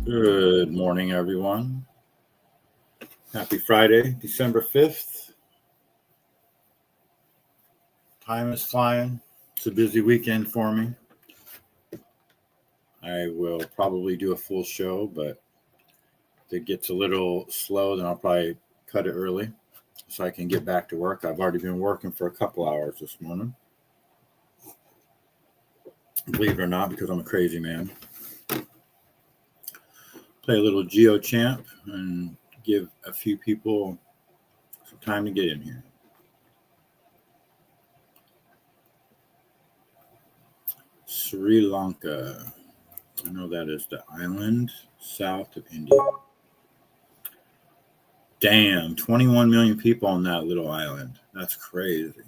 Good morning, everyone. Happy Friday, December 5th. Time is flying. It's a busy weekend for me. I will probably do a full show, but if it gets a little slow, then I'll probably cut it early so I can get back to work. I've already been working for a couple hours this morning. Believe it or not, because I'm a crazy man. Play a little Geo Champ and give a few people some time to get in here. Sri Lanka. I know that is the island south of India. Damn, 21 million people on that little island. That's crazy.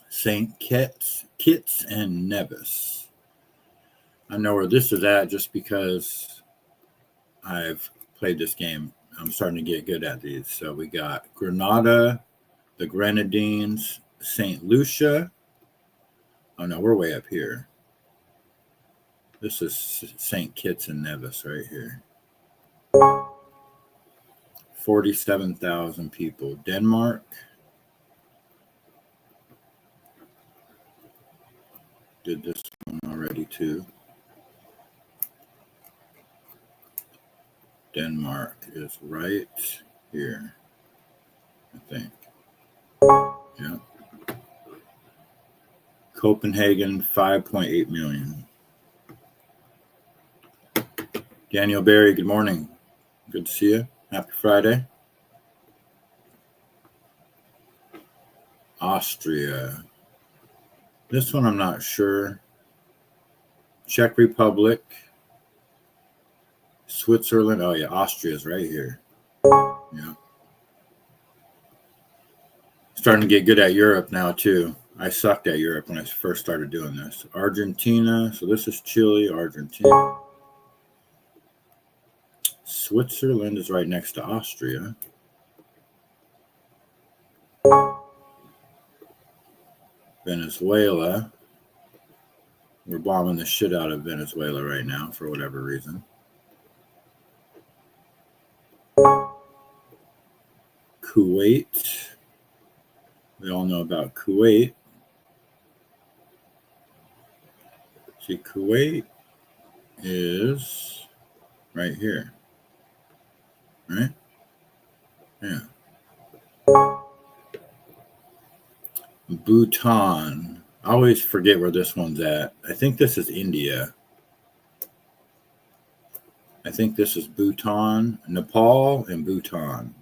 St. Kitts and Nevis. I know where this is at just because I've played this game. I'm starting to get good at these. So we got Grenada, the Grenadines, St. Lucia. Oh no, we're way up here. This is St. Kitts and Nevis right here. 47,000 people. Denmark. Did this one already too. Denmark is right here, I think. Yeah. Copenhagen, 5.8 million. Daniel Berry, good morning. Good to see you. Happy Friday. Austria. This one I'm not sure. Czech Republic. Switzerland. Oh yeah, Austria's right here. Yeah. Starting to get good at Europe now too. I sucked at Europe when I first started doing this. Argentina. So this is Chile, Argentina. Switzerland is right next to Austria. Venezuela. We're bombing the shit out of Venezuela right now for whatever reason. Kuwait. We all know about Kuwait. See, Kuwait is right here. Right? Yeah. Bhutan. I always forget where this one's at. I think this is India. I think this is Bhutan, Nepal, and Bhutan.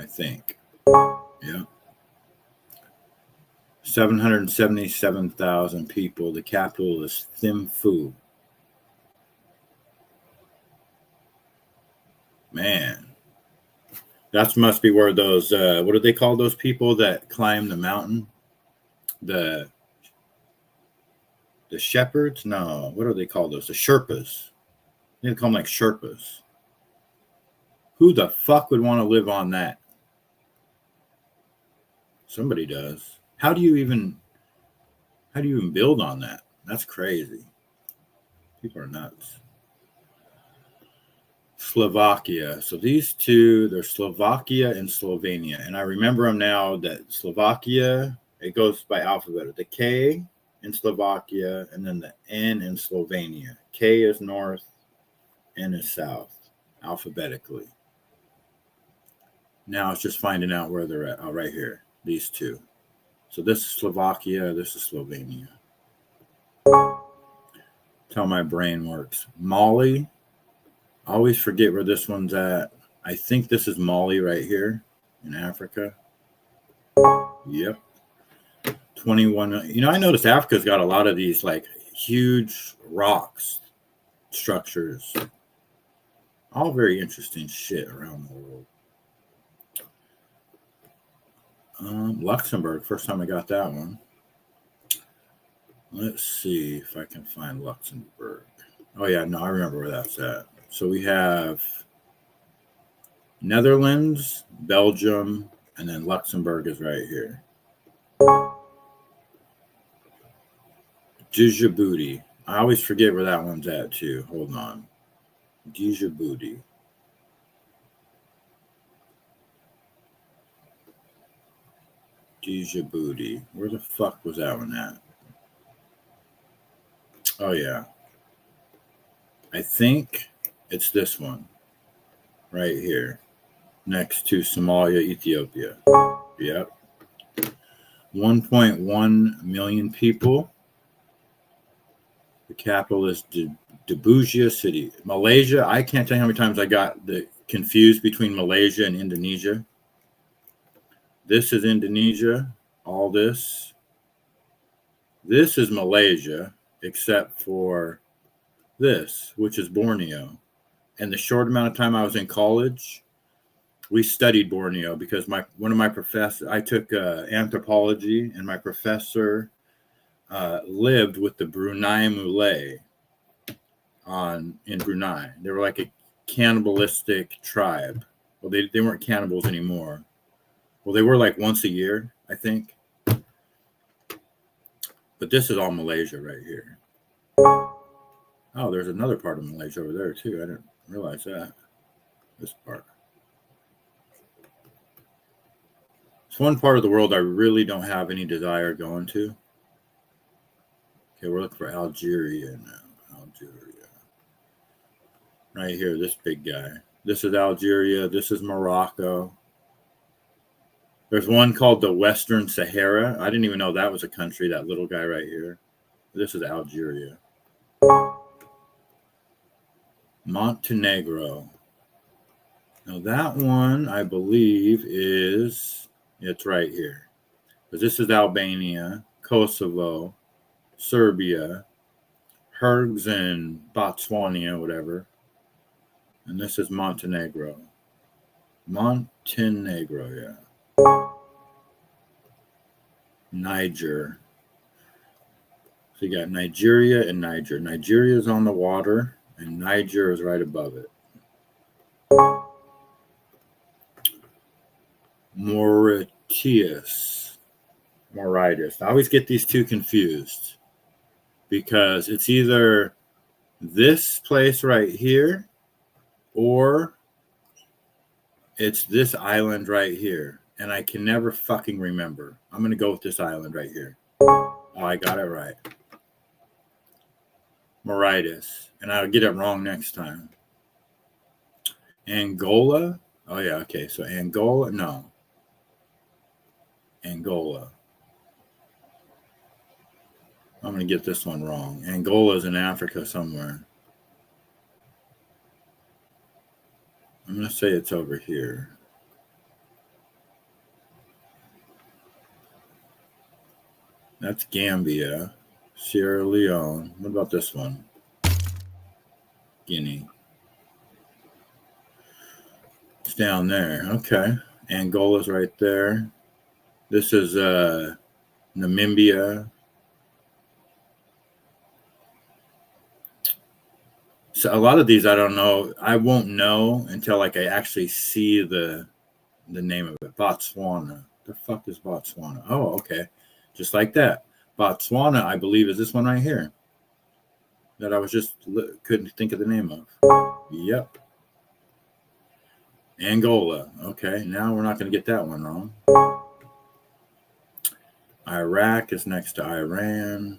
I think. Yeah. 777,000 people. The capital is Thimphu. Man. That must be where those, what do they call those people that climb the mountain? The shepherds? No. What do they call those? The Sherpas. They call them like Sherpas. Who the fuck would want to live on that? Somebody does. How do you even build on that? That's crazy. People are nuts. Slovakia. So these two, they're Slovakia and Slovenia. And I remember them now that Slovakia, it goes by alphabet. The K in Slovakia and then the N in Slovenia. K is north, N is south, alphabetically. Now it's just finding out where they're at. Oh, right here. These two. So this is Slovakia, this is Slovenia. That's how my brain works. Mali. I always forget where this one's at. I think this is Mali right here in Africa. Yep. 21. You know, I noticed Africa's got a lot of these like huge rocks structures. All very interesting shit around the world. Luxembourg, first time I got that one. Let's see if I can find Luxembourg. Oh yeah, no, I remember where that's at. So we have Netherlands, Belgium, and then Luxembourg is right here. Djibouti. I always forget where that one's at too. Hold on. Djibouti. Djibouti. Where the fuck was that one at? Oh, yeah. I think it's this one. Right here. Next to Somalia, Ethiopia. Yep. 1.1 million people. The capital is Djibouti City. Malaysia, I can't tell you how many times I got confused between Malaysia and Indonesia. This is Indonesia. All this. This is Malaysia, except for this, which is Borneo. And the short amount of time I was in college, we studied Borneo because one of my professors, I took anthropology, and my professor lived with the Brunei Malay in Brunei. They were like a cannibalistic tribe. Well, they weren't cannibals anymore. Well, they were like once a year, I think. But this is all Malaysia right here. Oh, there's another part of Malaysia over there too. I didn't realize that. This part. It's one part of the world I really don't have any desire going to. Okay, we're looking for Algeria now. Algeria. Right here, this big guy. This is Algeria. This is Morocco. There's one called the Western Sahara. I didn't even know that was a country, that little guy right here. This is Algeria. Montenegro. Now that one, I believe, it's right here. Because this is Albania, Kosovo, Serbia, Hergs and Botswana, whatever. And this is Montenegro. Montenegro, yeah. Niger. So you got Nigeria and Niger. Nigeria is on the water, and Niger is right above it. Mauritius. I always get these two confused because it's either this place right here or it's this island right here. And I can never fucking remember. I'm going to go with this island right here. Oh, I got it right. Mauritius. And I'll get it wrong next time. Angola. Oh, yeah. Okay. So Angola. No. Angola. I'm going to get this one wrong. Angola is in Africa somewhere. I'm going to say it's over here. That's Gambia. Sierra Leone. What about this one? Guinea. It's down there. Okay. Angola's right there. This is Namibia. So a lot of these I don't know. I won't know until like I actually see the name of it. Botswana. The fuck is Botswana? Oh, okay. Just like that. Botswana, I believe, is this one right here that I was just couldn't think of the name of. Yep. Angola. Okay. Now we're not going to get that one wrong. Iraq is next to Iran.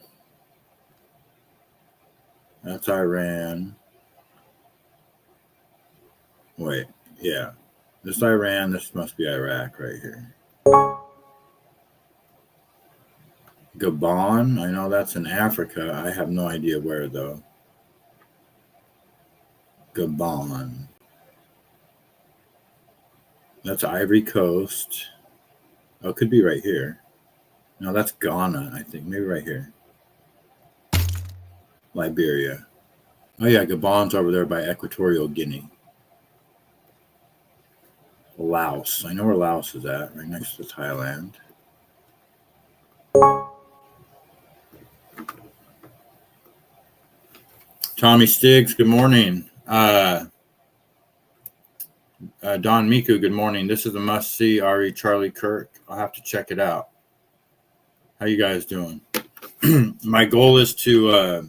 That's Iran. Wait. Yeah. This Iran. This must be Iraq right here. Gabon, I know that's in Africa. I have no idea where, though. Gabon. That's Ivory Coast. Oh, it could be right here. No, that's Ghana, I think. Maybe right here. Liberia. Oh, yeah, Gabon's over there by Equatorial Guinea. Laos. I know where Laos is at, right next to Thailand. Tommy Stiggs, good morning. Don Miku, good morning. This is a must-see, Ari Charlie Kirk. I'll have to check it out. How you guys doing? My goal is to,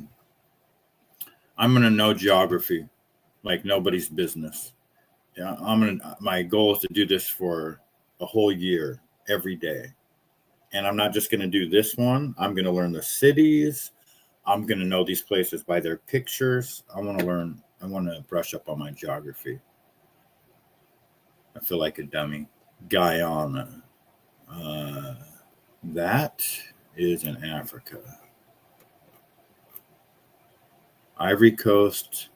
I'm going to know geography. like nobody's business. Yeah, my goal is to do this for a whole year, every day. And I'm not just going to do this one. I'm going to learn the cities. I'm going to know these places by their pictures. I want to brush up on my geography. I feel like a dummy. Guyana. That is in Africa. Ivory Coast.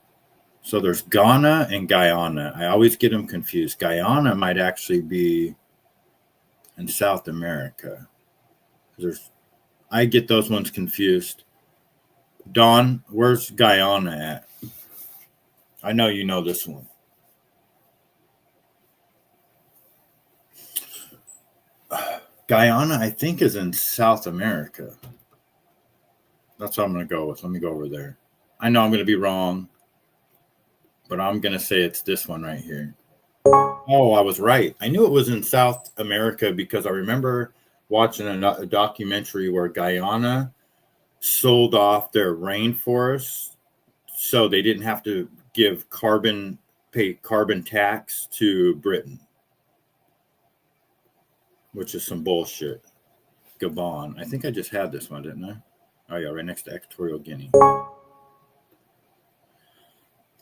So there's Ghana and Guyana. I always get them confused. Guyana might actually be in South America. I get those ones confused. Dawn, where's Guyana at? I know you know this one. Guyana, I think, is in South America. That's what I'm going to go with. Let me go over there. I know I'm going to be wrong, but I'm going to say it's this one right here. Oh, I was right. I knew it was in South America because I remember watching a documentary where Guyana sold off their rainforests so they didn't have to pay carbon tax to Britain, which is some bullshit. Gabon. I think I just had this one, didn't I? Oh, yeah, right next to Equatorial Guinea.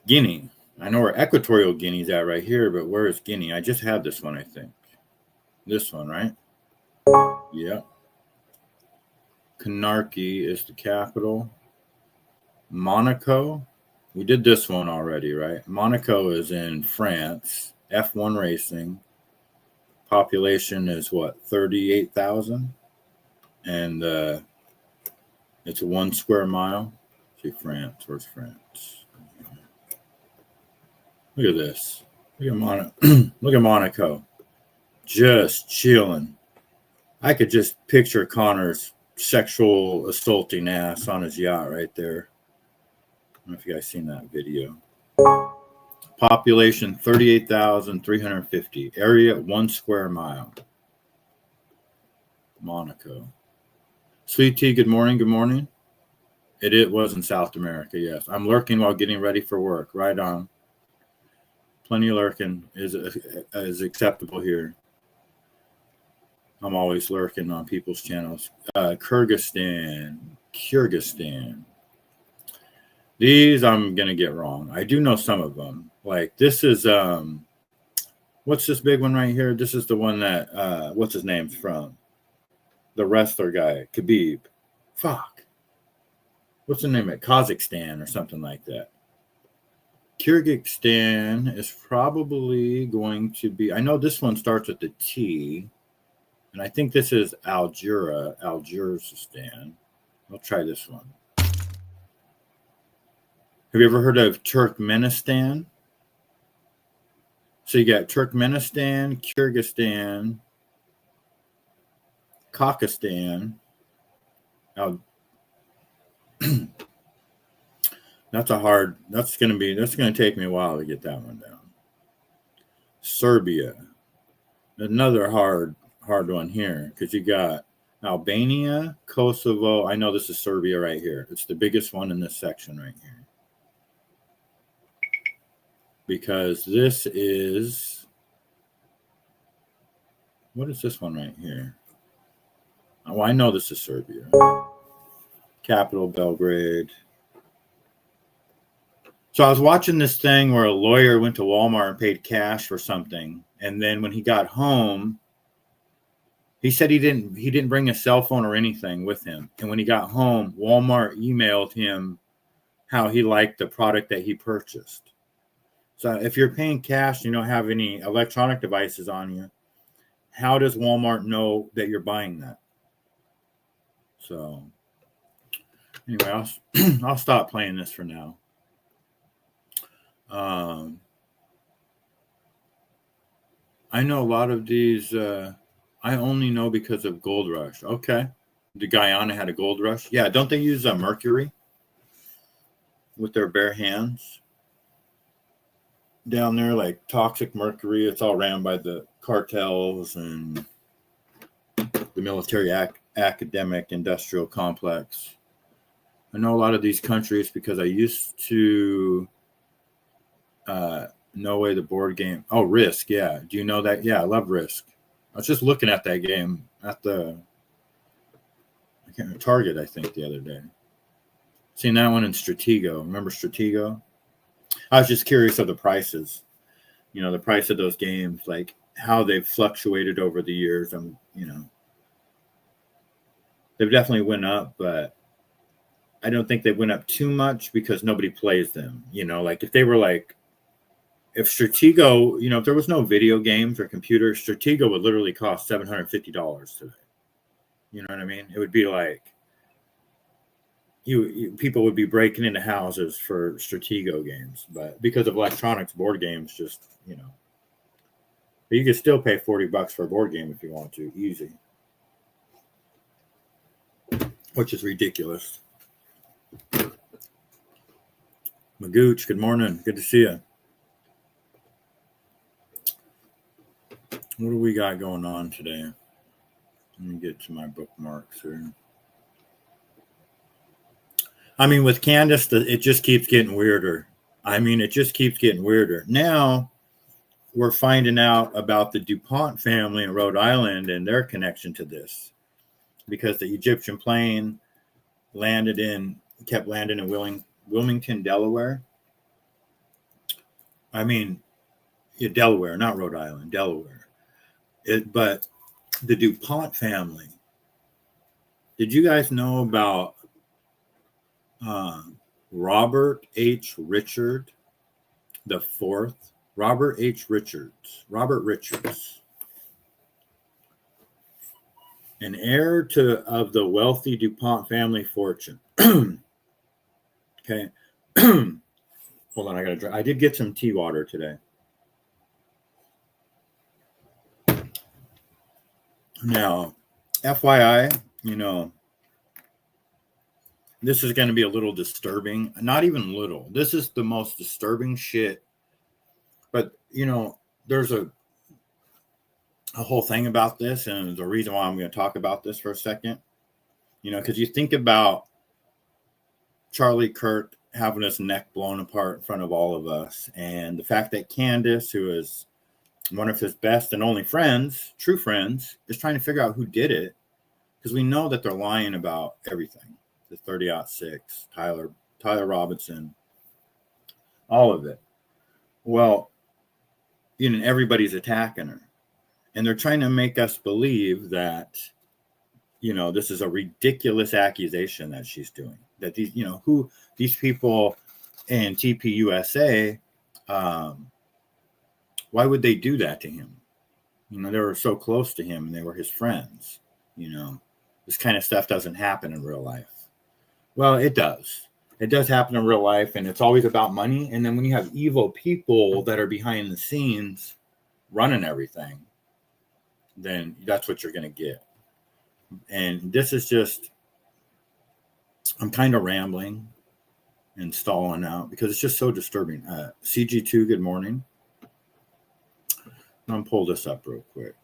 Guinea. I know where Equatorial Guinea's at right here, but where is Guinea? I just had this one, I think. This one, right? Yeah. Conakry is the capital. Monaco. We did this one already, right? Monaco is in France. F1 racing. Population is what? 38,000. And it's 1 square mile. See, France. Where's France? Look at this. Look at Monaco. Just chilling. I could just picture Connor's sexual assaulting ass on his yacht right there. I don't know if you guys seen that video. Population 38,350. Area 1 square mile. Monaco. Sweet Tea, good morning. Good morning. It was in South America, yes. I'm lurking while getting ready for work. Right on. Plenty of lurking is acceptable here. I'm always lurking on people's channels. Kyrgyzstan. These I'm going to get wrong. I do know some of them. Like this is, what's this big one right here? This is the one that, what's his name from? The wrestler guy, Khabib. Fuck. What's the name of it? Kazakhstan or something like that. Kyrgyzstan is probably going to be, I know this one starts with the T, and I think this is Algiristan. I'll try this one. Have you ever heard of Turkmenistan? So you got Turkmenistan, Kyrgyzstan, Kazakhstan. That's going to take me a while to get that one down. Serbia. Another hard one here because you got Albania, Kosovo. I know this is Serbia right here. It's the biggest one in this section right here. Because this is, what is this one right here? Oh, I know this is Serbia. Capital, Belgrade. So I was watching this thing where a lawyer went to Walmart and paid cash for something. And then when he got home, he said he didn't bring a cell phone or anything with him. And when he got home, Walmart emailed him how he liked the product that he purchased. So if you're paying cash, you don't have any electronic devices on you, how does Walmart know that you're buying that? So anyway, I'll stop playing this for now. I know a lot of these, I only know because of Gold Rush. Okay. The Guyana had a gold rush. Yeah, don't they use mercury with their bare hands down there, like toxic mercury? It's all ran by the cartels and the military academic industrial complex. I know a lot of these countries because I used to No Way, the board game. Oh, Risk. Yeah. Do you know that? Yeah, I love Risk. I was just looking at that game at the Target, I think, the other day. Seen that one in Stratego. Remember Stratego? I was just curious of the prices. The price of those games, like how they've fluctuated over the years. They've definitely went up, but I don't think they went up too much because nobody plays them. Like if they were like, if Stratego, if there was no video games or computers, Stratego would literally cost $750 today. You know what I mean? It would be like people would be breaking into houses for Stratego games, but because of electronics, board games just, but you could still pay $40 for a board game if you want to, easy, which is ridiculous. Magooch, good morning. Good to see you. What do we got going on today? Let me get to my bookmarks here. I mean, with Candace, it just keeps getting weirder. Now we're finding out about the Dupont family in Rhode Island and their connection to this, because the Egyptian plane kept landing in Wilmington, Delaware. I mean, Delaware, not Rhode Island, Delaware. But the Dupont family. Did you guys know about Robert H. Richard the Fourth? Robert Richards, an heir of the wealthy Dupont family fortune. Okay. Hold on, I did get some tea water today. Now, FYI, this is going to be a little disturbing. Not even little. This is the most disturbing shit. But, there's a whole thing about this, and the reason why I'm going to talk about this for a second. Because you think about Charlie Kirk having his neck blown apart in front of all of us, and the fact that Candace, who is one of his best and only friends, true friends, is trying to figure out who did it, because we know that they're lying about everything. The 30-06, Tyler Robinson, all of it. Well, everybody's attacking her, and they're trying to make us believe that, this is a ridiculous accusation that she's doing, that these people in TPUSA, why would they do that to him? They were so close to him and they were his friends. This kind of stuff doesn't happen in real life. Well, it does. It does happen in real life, and it's always about money. And then when you have evil people that are behind the scenes running everything, then that's what you're going to get. And this is just, I'm kind of rambling and stalling out because it's just so disturbing. CG2, good morning. I'm going to pull this up real quick.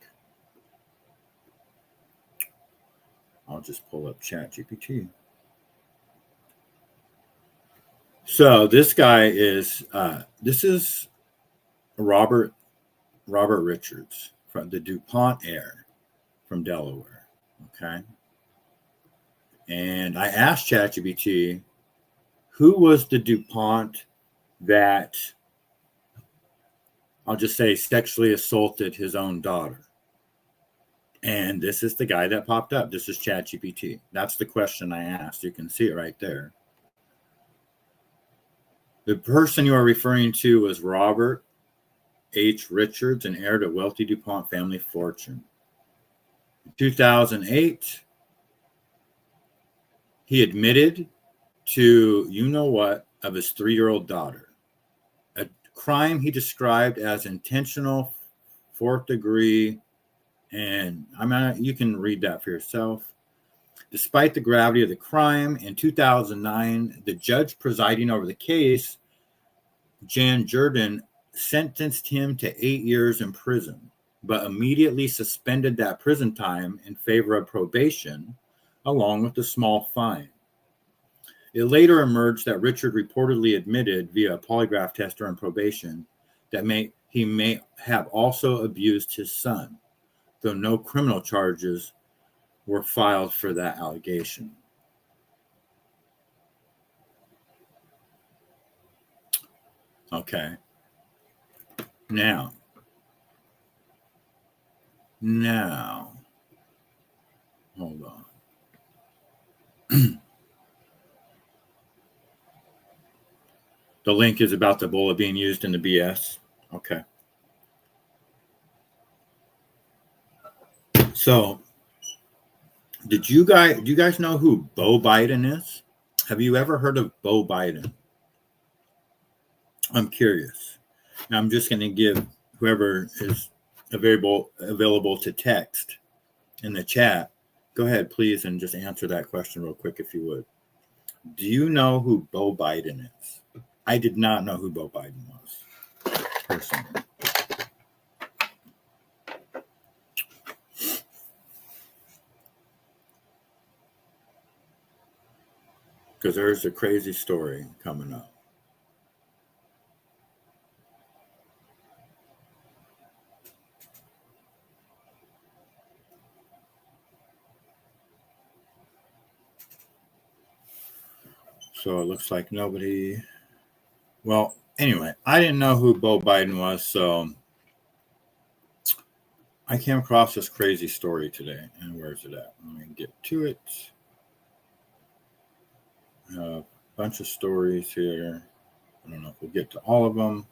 I'll just pull up ChatGPT. So this guy is, this is Robert Richards, from the Dupont heir from Delaware. Okay. And I asked ChatGPT, who was the Dupont that, I'll just say, sexually assaulted his own daughter? And this is the guy that popped up. This is ChatGPT. That's the question I asked. You can see it right there. The person you are referring to was Robert H. Richards, an heir to wealthy Dupont family fortune. In 2008, he admitted to you-know-what of his 3-year-old daughter, a crime he described as intentional, fourth degree, and you can read that for yourself. Despite the gravity of the crime, in 2009, the judge presiding over the case, Jan Jordan, sentenced him to 8 years in prison, but immediately suspended that prison time in favor of probation, along with a small fine. It later emerged that Richard reportedly admitted via a polygraph test during probation that he may have also abused his son, though no criminal charges were filed for that allegation. Okay. Now, hold on. The link is about the bullet being used in the BS. Okay. So, do you guys know who Beau Biden is? Have you ever heard of Beau Biden? I'm curious. Now, I'm just going to give whoever is available to text in the chat. Go ahead, please, and just answer that question real quick if you would. Do you know who Beau Biden is? I did not know who Beau Biden was, personally. Because there's a crazy story coming up. So it looks like nobody... Well, anyway, I didn't know who Beau Biden was, so I came across this crazy story today. And where's it at? Let me get to it. A bunch of stories here. I don't know if we'll get to all of them.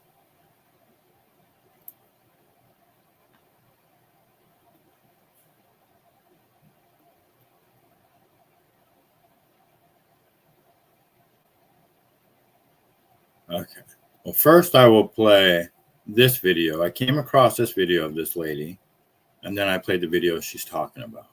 Okay. Well, first I will play this video. I came across this video of this lady, and then I played the video she's talking about.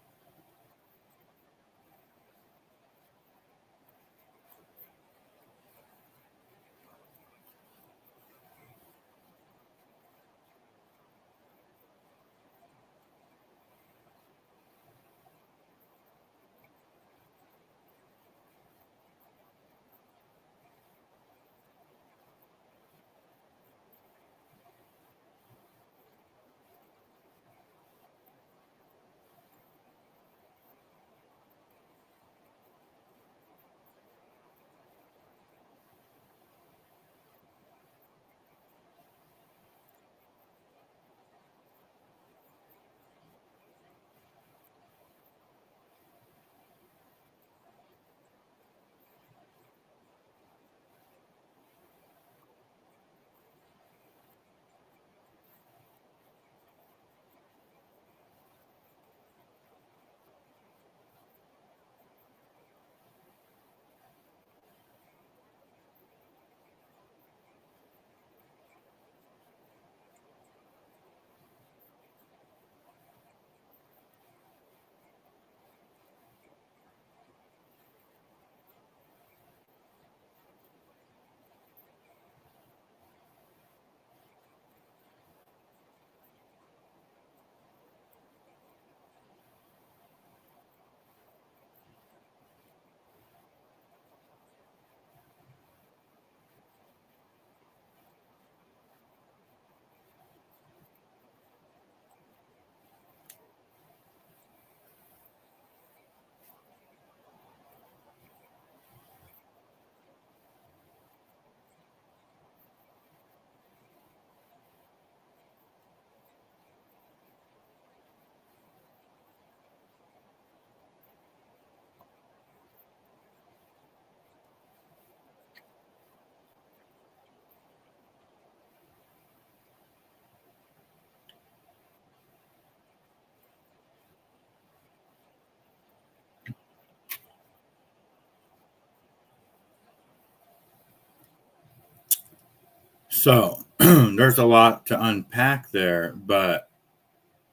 So there's a lot to unpack there, but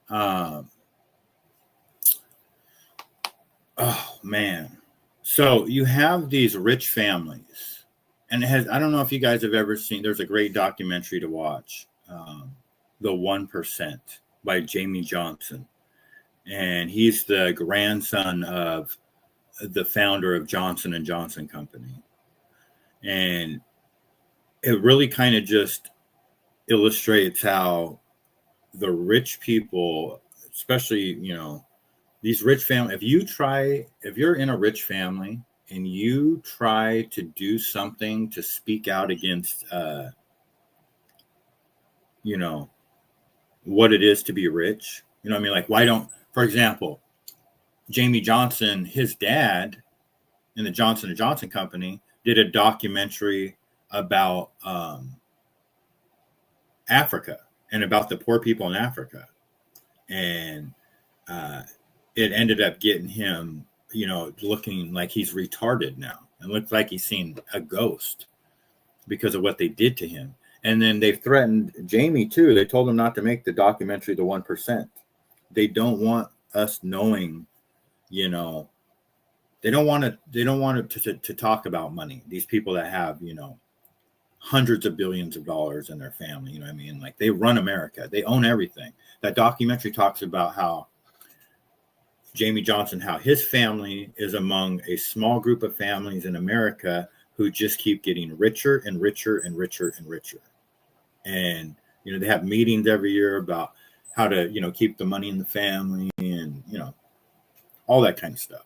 oh man. So you have these rich families, and I don't know if you guys have ever seen, there's a great documentary to watch, The 1% by Jamie Johnson. And he's the grandson of the founder of Johnson and Johnson Company. And it really kind of just illustrates how the rich people, especially, these rich family, if you're in a rich family and you try to do something to speak out against, what it is to be rich, what I mean? Like, for example, Jamie Johnson, his dad in the Johnson and Johnson Company did a documentary about Africa and about the poor people in Africa. And it ended up getting him, looking like he's retarded now and looks like he's seen a ghost because of what they did to him. And then they threatened Jamie too. They told him not to make the documentary The 1%. They don't want us knowing, they don't want to talk about money. These people that have, hundreds of billions of dollars in their family, like they run America. They own everything. That documentary talks about how Jamie Johnson, how his family is among a small group of families in America who just keep getting richer and richer and richer and richer. And, they have meetings every year about how to, keep the money in the family and, all that kind of stuff.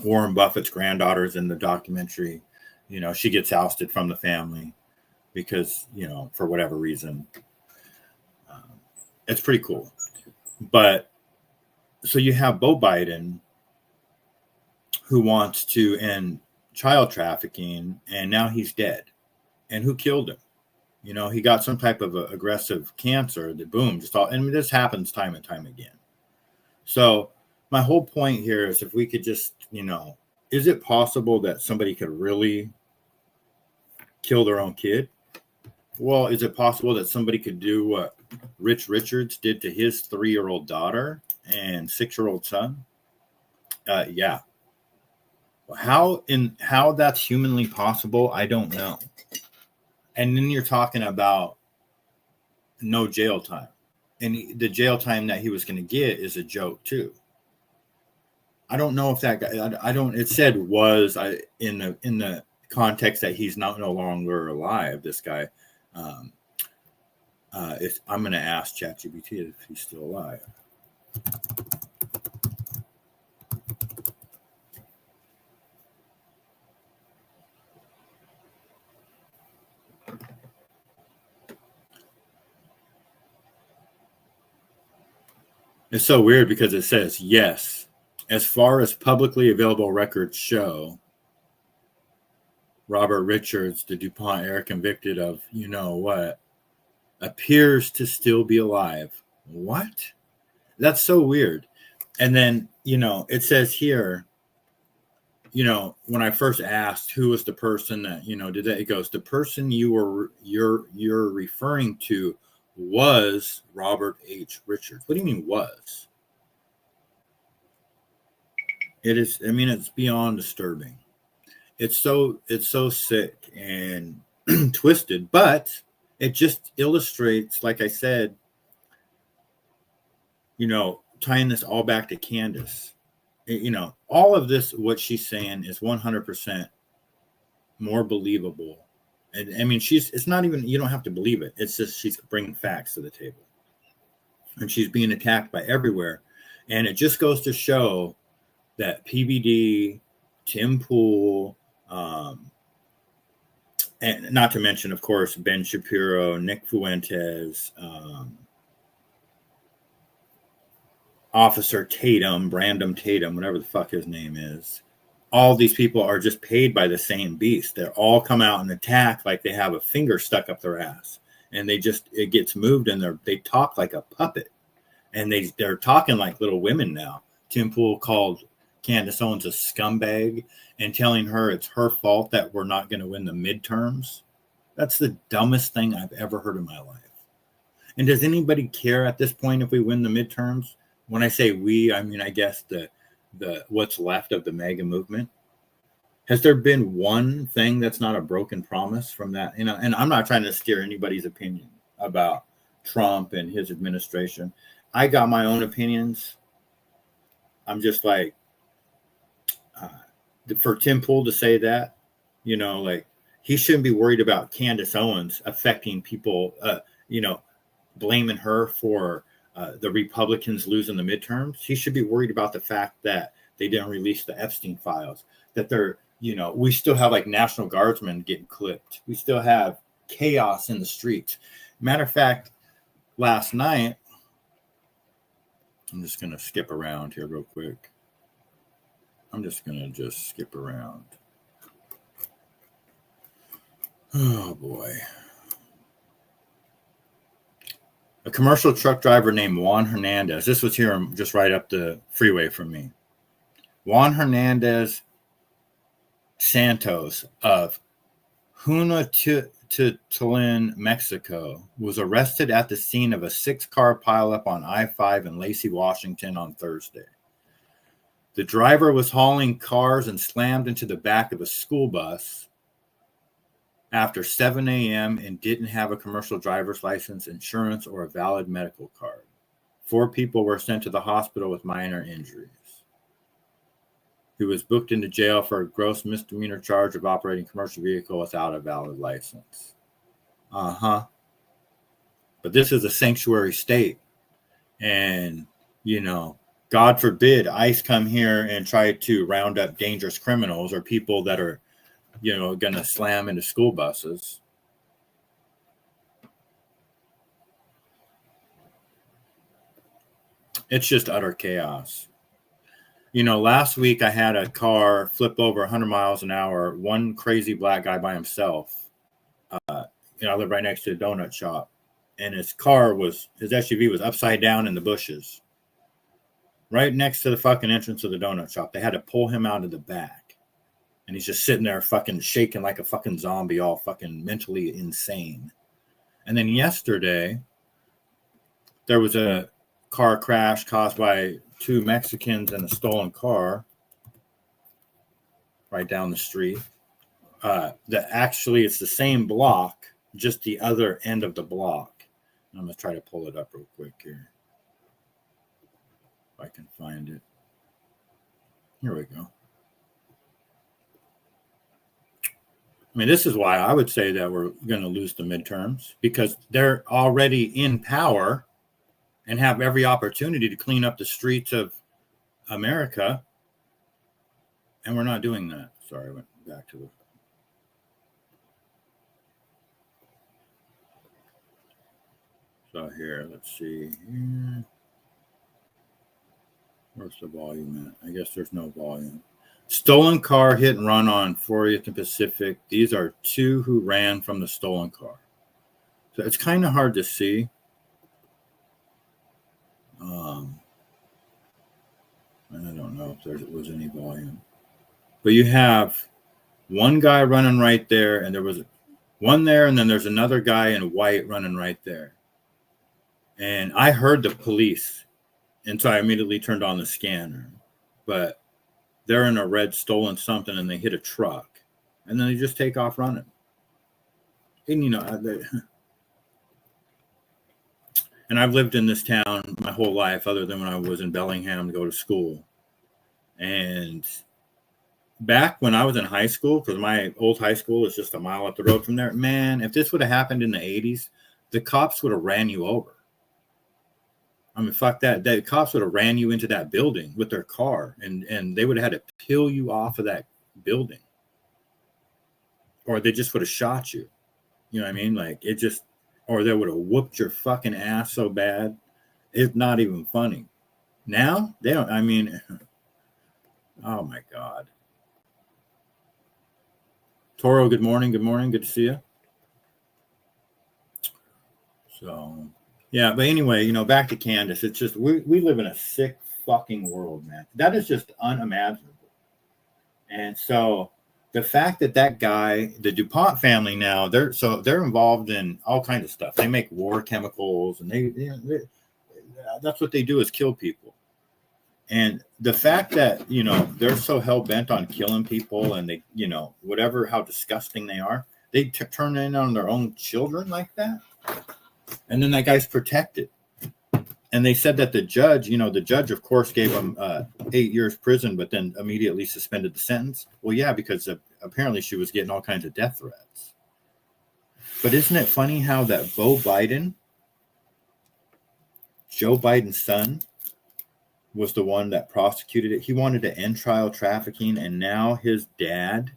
Warren Buffett's granddaughter is in the documentary. She gets ousted from the family because, for whatever reason. It's pretty cool. But so you have Beau Biden who wants to end child trafficking, and now he's dead. And who killed him? He got some type of aggressive cancer that this happens time and time again. So my whole point here is if we could just, is it possible that somebody could really kill their own kid? Well, is it possible that somebody could do what Rich Richards did to his 3-year-old daughter and 6-year-old son? Yeah. How that's humanly possible, I don't know. And then you're talking about no jail time. And the jail time that he was going to get is a joke too. I don't know if that guy, I don't, it said in the context that he's no longer alive, this guy. I'm going to ask ChatGPT if he's still alive. It's so weird because it says, yes, as far as publicly available records show, Robert Richards, the Dupont heir convicted of, what, appears to still be alive. What? That's so weird. And then, it says here, when I first asked who was the person that, did that, it goes, the person you're referring to was Robert H. Richards. What do you mean was? It is, it's beyond disturbing. It's so sick and twisted, but it just illustrates, like I said, tying this all back to Candace. All of this, what she's saying is 100% more believable. And it's not even, you don't have to believe it. It's just, she's bringing facts to the table and she's being attacked by everywhere. And it just goes to show that PBD, Tim Pool, and not to mention, of course, Ben Shapiro, Nick Fuentes, Officer Tatum, Brandon Tatum, whatever the fuck his name is. All these people are just paid by the same beast. They all come out and attack like they have a finger stuck up their ass. And it gets moved and they talk like a puppet. And they're talking like little women now. Tim Pool called Candace Owens a scumbag and telling her it's her fault that we're not going to win the midterms. That's the dumbest thing I've ever heard in my life. And does anybody care at this point if we win the midterms? When I say we, I guess the what's left of the MAGA movement. Has there been one thing that's not a broken promise from that? And I'm not trying to steer anybody's opinion about Trump and his administration. I got my own opinions. I'm just like, for Tim Pool to say that, like he shouldn't be worried about Candace Owens affecting people, blaming her for the Republicans losing the midterms. He should be worried about the fact that they didn't release the Epstein files, that they're, we still have like National Guardsmen getting clipped. We still have chaos in the streets. Matter of fact, last night, I'm just going to skip around here real quick. I'm just going to skip around. Oh, boy. A commercial truck driver named Juan Hernandez. This was here just right up the freeway from me. Juan Hernandez Santos of Junautilin, Mexico, was arrested at the scene of a 6-car pileup on I-5 in Lacey, Washington on Thursday. The driver was hauling cars and slammed into the back of a school bus after 7 a.m. and didn't have a commercial driver's license, insurance, or a valid medical card. 4 people were sent to the hospital with minor injuries. He was booked into jail for a gross misdemeanor charge of operating a commercial vehicle without a valid license. But this is a sanctuary state. And, God forbid ICE come here and try to round up dangerous criminals or people that are, going to slam into school buses. It's just utter chaos. Last week I had a car flip over 100 miles an hour, one crazy black guy by himself. I live right next to a donut shop, and his SUV was upside down in the bushes, right next to the fucking entrance of the donut shop. They had to pull him out of the back, and he's just sitting there fucking shaking like a fucking zombie, all fucking mentally insane. And then yesterday, there was a car crash caused by 2 Mexicans in a stolen car right down the street. It's the same block, just the other end of the block. I'm going to try to pull it up real quick here. If I can find it. Here we go. I mean, this is why I would say that we're going to lose the midterms, because they're already in power and have every opportunity to clean up the streets of America. And we're not doing that. Sorry, I went back to the... So here, let's see. Here. Where's the volume at? I guess there's no volume. Stolen car hit and run on 40th and Pacific. These are 2 who ran from the stolen car. So it's kind of hard to see. And I don't know if there was any volume. But you have one guy running right there, and there was one there, and then there's another guy in white running right there. And I heard the police, and so I immediately turned on the scanner. But they're in a red stolen something, and they hit a truck, and then they just take off running. And and I've lived in this town my whole life, other than when I was in Bellingham to go to school. And back when I was in high school, because my old high school is just a mile up the road from there, man, if this would have happened in the 80s, the cops would have ran you over. I mean, fuck that. The cops would have ran you into that building with their car, and they would have had to peel you off of that building. Or they just would have shot you. You know what I mean? Like, it just... Or they would have whooped your fucking ass so bad, it's not even funny. Now, they don't, I mean, oh my God. Toro, good morning. Good morning. Good to see you. So, yeah, but anyway, back to Candace. It's just, we live in a sick fucking world, man. That is just unimaginable. And so, the fact that guy, the Dupont family now, they're involved in all kinds of stuff. They make war chemicals, and they that's what they do, is kill people. And the fact that, they're so hell bent on killing people, and they, whatever, how disgusting they are, they turn in on their own children like that. And then that guy's protected. And they said that the judge, of course, gave him 8 years prison, but then immediately suspended the sentence. Well, yeah, because apparently she was getting all kinds of death threats. But isn't it funny how that Beau Biden, Joe Biden's son, was the one that prosecuted it? He wanted to end child trafficking, and now his dad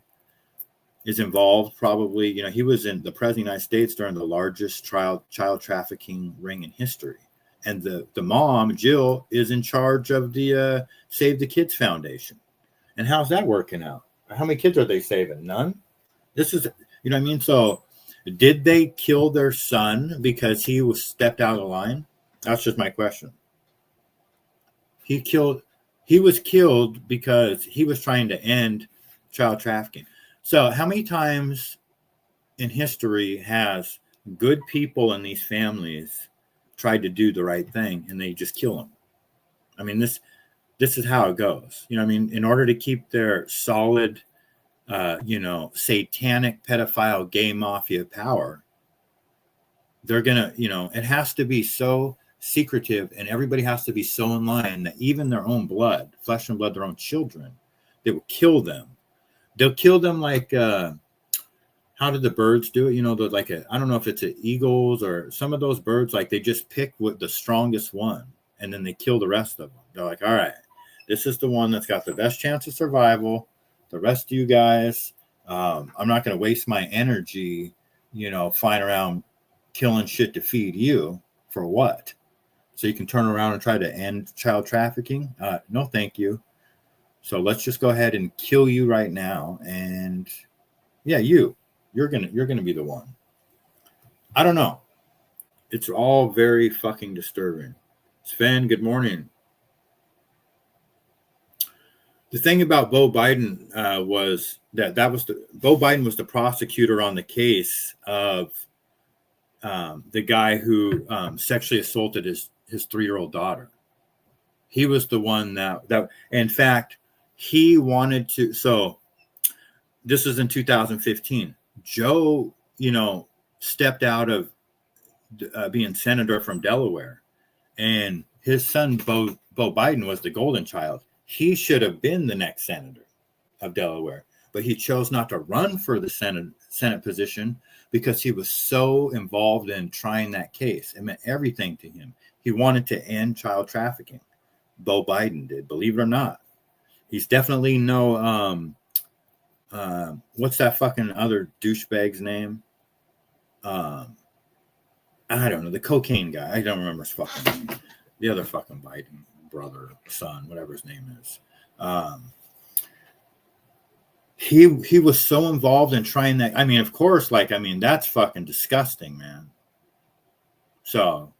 is involved. Probably, he was in the president of the United States during the largest child trafficking ring in history. And the mom, Jill, is in charge of the Save the Kids Foundation. And how's that working out? How many kids are they saving? None? This is, what I mean? So did they kill their son because he was stepped out of line? That's just my question. He was killed because he was trying to end child trafficking. So how many times in history has good people in these families tried to do the right thing and they just kill them? I mean, this is how it goes. In order to keep their solid, satanic pedophile gay mafia power, they're going to, it has to be so secretive and everybody has to be so in line that even their own blood, flesh and blood, their own children, they will kill them. They'll kill them like, how did the birds do it? I don't know if it's eagles or some of those birds, like they just pick the strongest one and then they kill the rest of them. They're like, all right, this is the one that's got the best chance of survival. The rest of you guys, I'm not going to waste my energy, flying around killing shit to feed you for what? So you can turn around and try to end child trafficking? No, thank you. So let's just go ahead and kill you right now. And yeah, you're gonna be the one. I don't know. It's all very fucking disturbing. Sven, good morning. The thing about Beau Biden was that Beau Biden was the prosecutor on the case of the guy who sexually assaulted his 3-year-old daughter. He was the one that in fact, he wanted to. So this was in 2015. Joe, stepped out of being senator from Delaware, and his son, Beau Biden, was the golden child. He should have been the next senator of Delaware, but he chose not to run for the Senate position because he was so involved in trying that case. It meant everything to him. He wanted to end child trafficking. Beau Biden did, believe it or not. He's definitely no, what's that fucking other douchebag's name? I don't know, the cocaine guy. I don't remember his fucking name. The other fucking Biden brother, son, whatever his name is. He was so involved in trying that. I mean, of course, that's fucking disgusting, man. So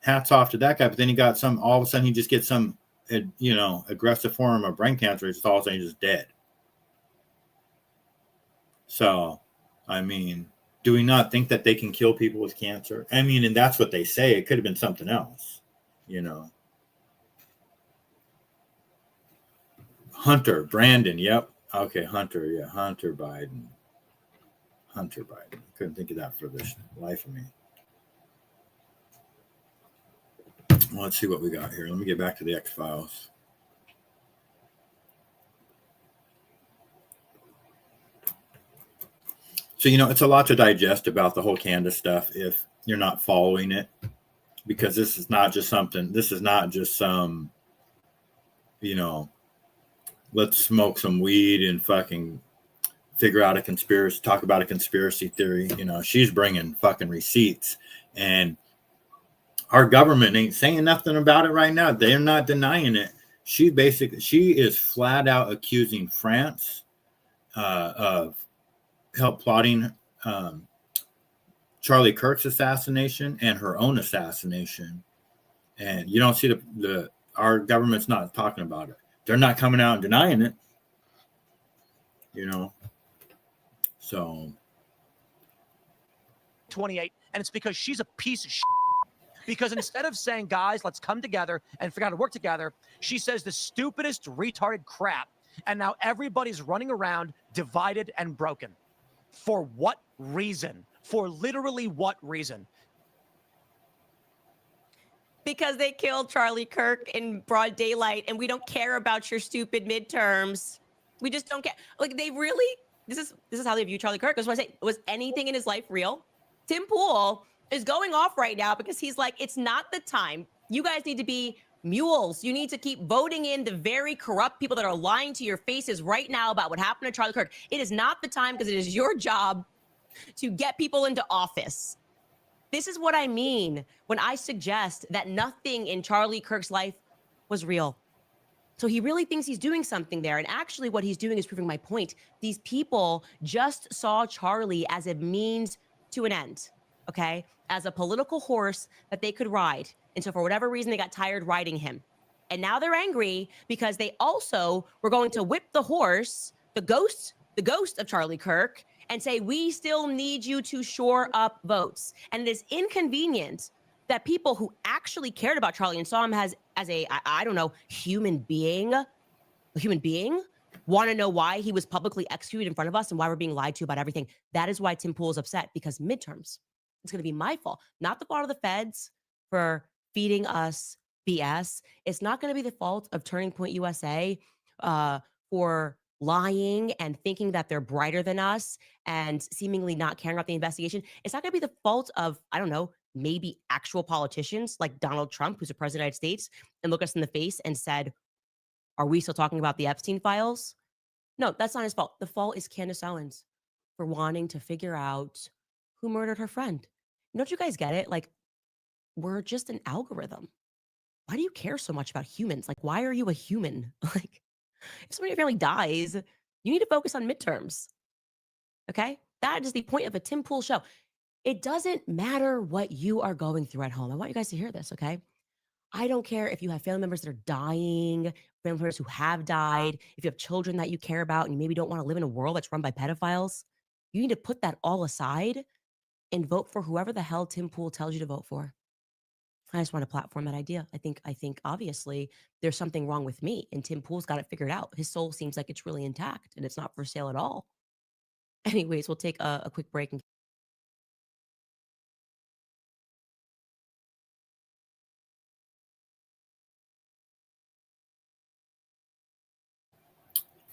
hats off to that guy. But then he got all of a sudden he just gets some, aggressive form of brain cancer. It's all of a sudden he's just dead. So, do we not think that they can kill people with cancer? And that's what they say. It could have been something else, Hunter, Brandon, yep. Okay, Hunter, yeah, Hunter Biden. Couldn't think of that for the life of me. Well, let's see what we got here. Let me get back to the X-Files. So, it's a lot to digest about the whole Candace stuff if you're not following it, because this is not just some, let's smoke some weed and fucking talk about a conspiracy theory. She's bringing fucking receipts, and our government ain't saying nothing about it right now. They're not denying it. She is flat out accusing France of help plotting Charlie Kirk's assassination and her own assassination. And you don't see our government's not talking about it. They're not coming out and denying it. So 28, and it's because she's a piece of shit. Because instead of saying, guys, let's come together and figure out how to work together, she says the stupidest retarded crap. And now everybody's running around divided and broken. For what reason? For literally what reason? because they killed Charlie Kirk in broad daylight, and we don't care about your stupid midterms. We just don't care. Like, they really, this is how they view Charlie Kirk. That's why I say, was anything in his life real? Tim Pool is going off right now because he's like, it's not the time. You guys need to be mules. You need to keep voting in the very corrupt people that are lying to your faces right now about what happened to Charlie Kirk. It is not the time because it is your job to get people into office. This is what I mean when I suggest that nothing in Charlie Kirk's life was real. So he really thinks he's doing something there. And actually what he's doing is proving my point. These people just saw Charlie as a means to an end, okay? As a political horse that they could ride. And so for whatever reason, they got tired riding him. And now they're angry because they also were going to whip the horse, the ghost of Charlie Kirk, and say, we still need you to shore up votes. And it is inconvenient that people who actually cared about Charlie and saw him as a, I don't know, human being, want to know why he was publicly executed in front of us and why we're being lied to about everything. That is why Tim Pool is upset, because midterms, it's going to be my fault, not the fault of the feds for feeding us BS. It's not going to be the fault of Turning Point USA for lying and thinking that they're brighter than us and seemingly not caring about the investigation. It's not going to be the fault of, I don't know, maybe actual politicians like Donald Trump, who's the president of the United States, and look us in the face and said, are we still talking about the Epstein files? No, that's not his fault. The fault is Candace Owens for wanting to figure out who murdered her friend. Don't you guys get it? Like, we're just an algorithm. Why do you care so much about humans? Like, why are you a human? Like, if somebody in your family dies, you need to focus on midterms. Okay? That is the point of a Tim Pool show. It doesn't matter what you are going through at home. I want you guys to hear this, okay? I don't care if you have family members that are dying, family members who have died, if you have children that you care about and you maybe don't want to live in a world that's run by pedophiles. You need to put that all aside and vote for whoever the hell Tim Pool tells you to vote for. I just want to platform that idea. I think obviously there's something wrong with me, and Tim Pool's got it figured out. His soul seems like it's really intact and it's not for sale at all. Anyways, we'll take a quick break.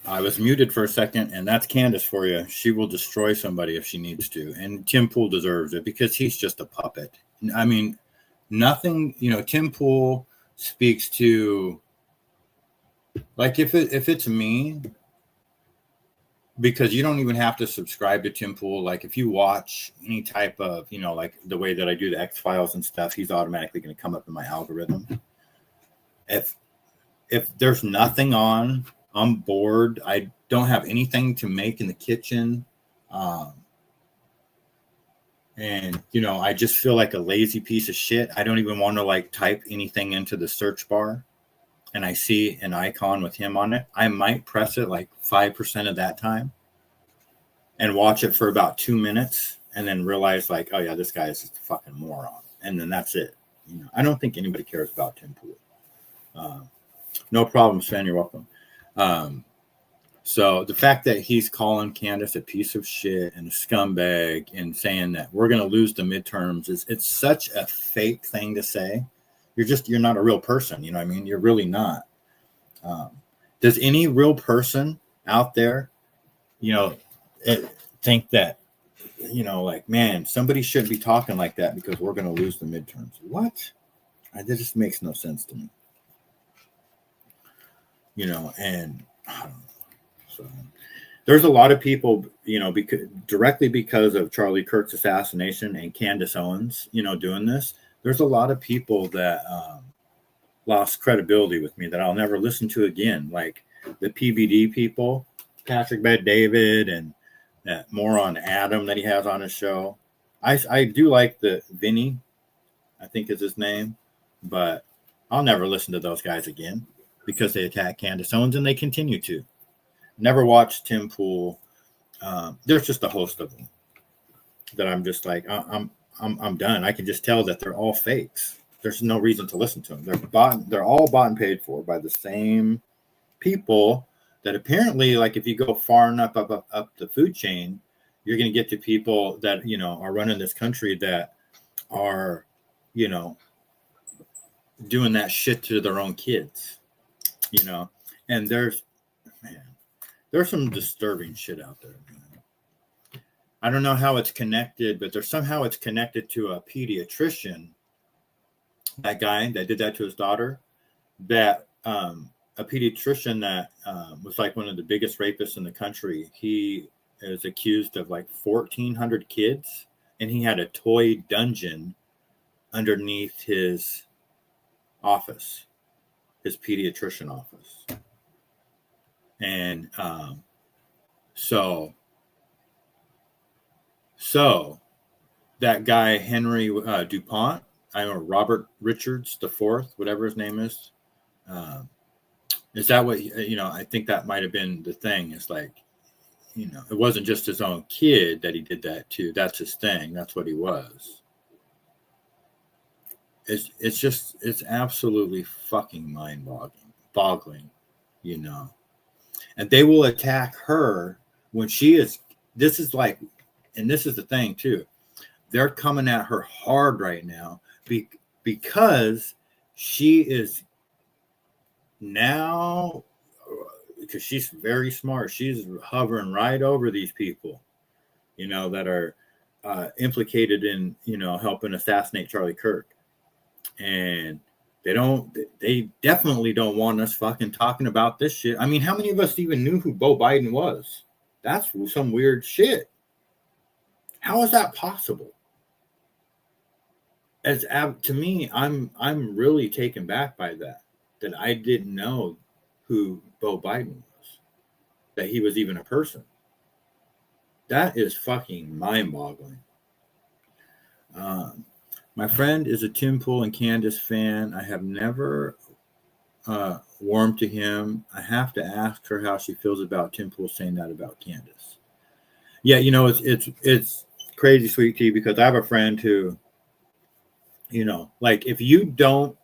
I was muted for a second, and that's Candace for you. She will destroy somebody if she needs to, and Tim Pool deserves it because he's just a puppet. I mean, nothing, Tim Pool speaks to, like, if it's me, because you don't even have to subscribe to Tim Pool. Like, if you watch any type of, like the way that I do the X-Files and stuff, he's automatically going to come up in my algorithm. If there's nothing on, I'm bored, I don't have anything to make in the kitchen, and I just feel like a lazy piece of shit. I don't even want to like type anything into the search bar, and I see an icon with him on it. I might press it like 5% of that time and watch it for about 2 minutes and then realize like, oh yeah, this guy is just a fucking moron, and then that's it. I don't think anybody cares about Tim Pool. No problem, Sven, you're welcome. So the fact that he's calling Candace a piece of shit and a scumbag and saying that we're going to lose the midterms it's such a fake thing to say. You're not a real person. You know what I mean? You're really not. Does any real person out there, think that, like, man, somebody shouldn't be talking like that because we're going to lose the midterms? What? That just makes no sense to me. And I don't know. So there's a lot of people, directly because of Charlie Kirk's assassination and Candace Owens, doing this, there's a lot of people that lost credibility with me that I'll never listen to again. Like the PBD people, Patrick Bet-David, and that moron Adam that he has on his show. I do like the Vinny, I think is his name, but I'll never listen to those guys again because they attack Candace Owens, and they continue to. Never watched Tim Pool. There's just a host of them that I'm just like, I'm done. I can just tell that they're all fakes. There's no reason to listen to them. They're all bought and paid for by the same people that apparently, like, if you go far enough up the food chain, you're going to get to people that, are running this country that are, doing that shit to their own kids, you know. And there's some disturbing shit out there, man. I don't know how it's connected, but somehow it's connected to a pediatrician. That guy that did that to his daughter, that a pediatrician that was like one of the biggest rapists in the country. He is accused of like 1,400 kids, and he had a toy dungeon underneath his office, his pediatrician office. And so that guy, Henry Dupont, I don't know, Robert Richards the Fourth, whatever his name is that what, I think that might have been the thing. It's like, it wasn't just his own kid that he did that to. That's his thing. That's what he was. It's absolutely fucking mind-boggling, and they will attack her when she is, this is like, and this is the thing too, they're coming at her hard right now because she is now, because she's very smart, she's hovering right over these people, that are implicated in, helping assassinate Charlie Kirk. And they definitely don't want us fucking talking about this shit. I mean, how many of us even knew who Beau Biden was? That's some weird shit. How is that possible? To me, I'm really taken back by that I didn't know who Beau Biden was, that he was even a person. That is fucking mind-boggling. My friend is a Tim Pool and Candace fan. I have never warmed to him. I have to ask her how she feels about Tim Pool saying that about Candace. Yeah, it's crazy, sweet tea, because I have a friend who, like, if you don't,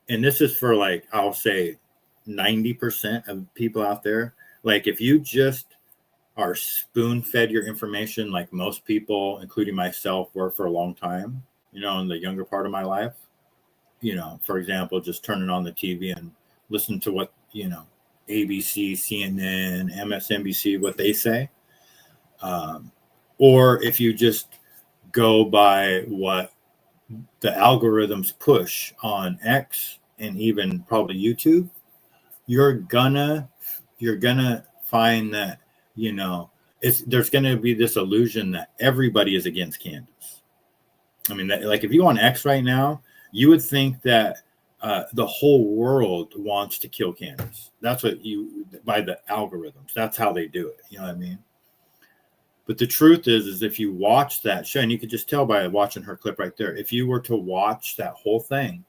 and this is for like, I'll say 90% of people out there, like, if you just are spoon-fed your information, like most people, including myself, were for a long time, in the younger part of my life, for example, just turning on the TV and listen to what, ABC, CNN, MSNBC, what they say. Or if you just go by what the algorithms push on X and even probably YouTube, you're gonna find that, there's gonna be this illusion that everybody is against Candace. I mean, like, if you go on X right now, you would think that the whole world wants to kill Candace. That's what by the algorithms, that's how they do it. You know what I mean? But the truth is if you watch that show, and you could just tell by watching her clip right there, if you were to watch that whole thing,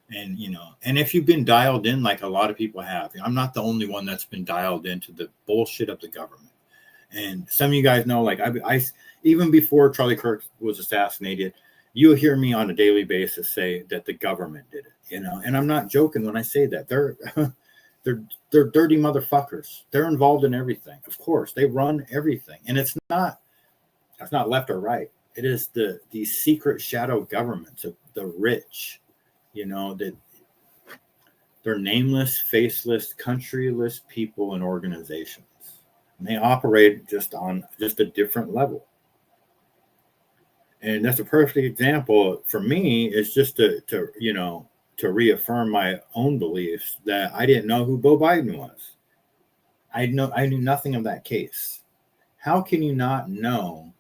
and, and if you've been dialed in, like a lot of people have, I'm not the only one that's been dialed into the bullshit of the government. And some of you guys know, like, I even before Charlie Kirk was assassinated, you'll hear me on a daily basis say that the government did it, and I'm not joking when I say that. They're dirty motherfuckers. They're involved in everything. Of course, they run everything, and it's not left or right. It is these secret shadow governments of the rich, that they're nameless, faceless, countryless people and organizations, and they operate just on a different level. And that's a perfect example for me. Is just to reaffirm my own beliefs that I didn't know who Beau Biden was. I knew nothing of that case. How can you not know?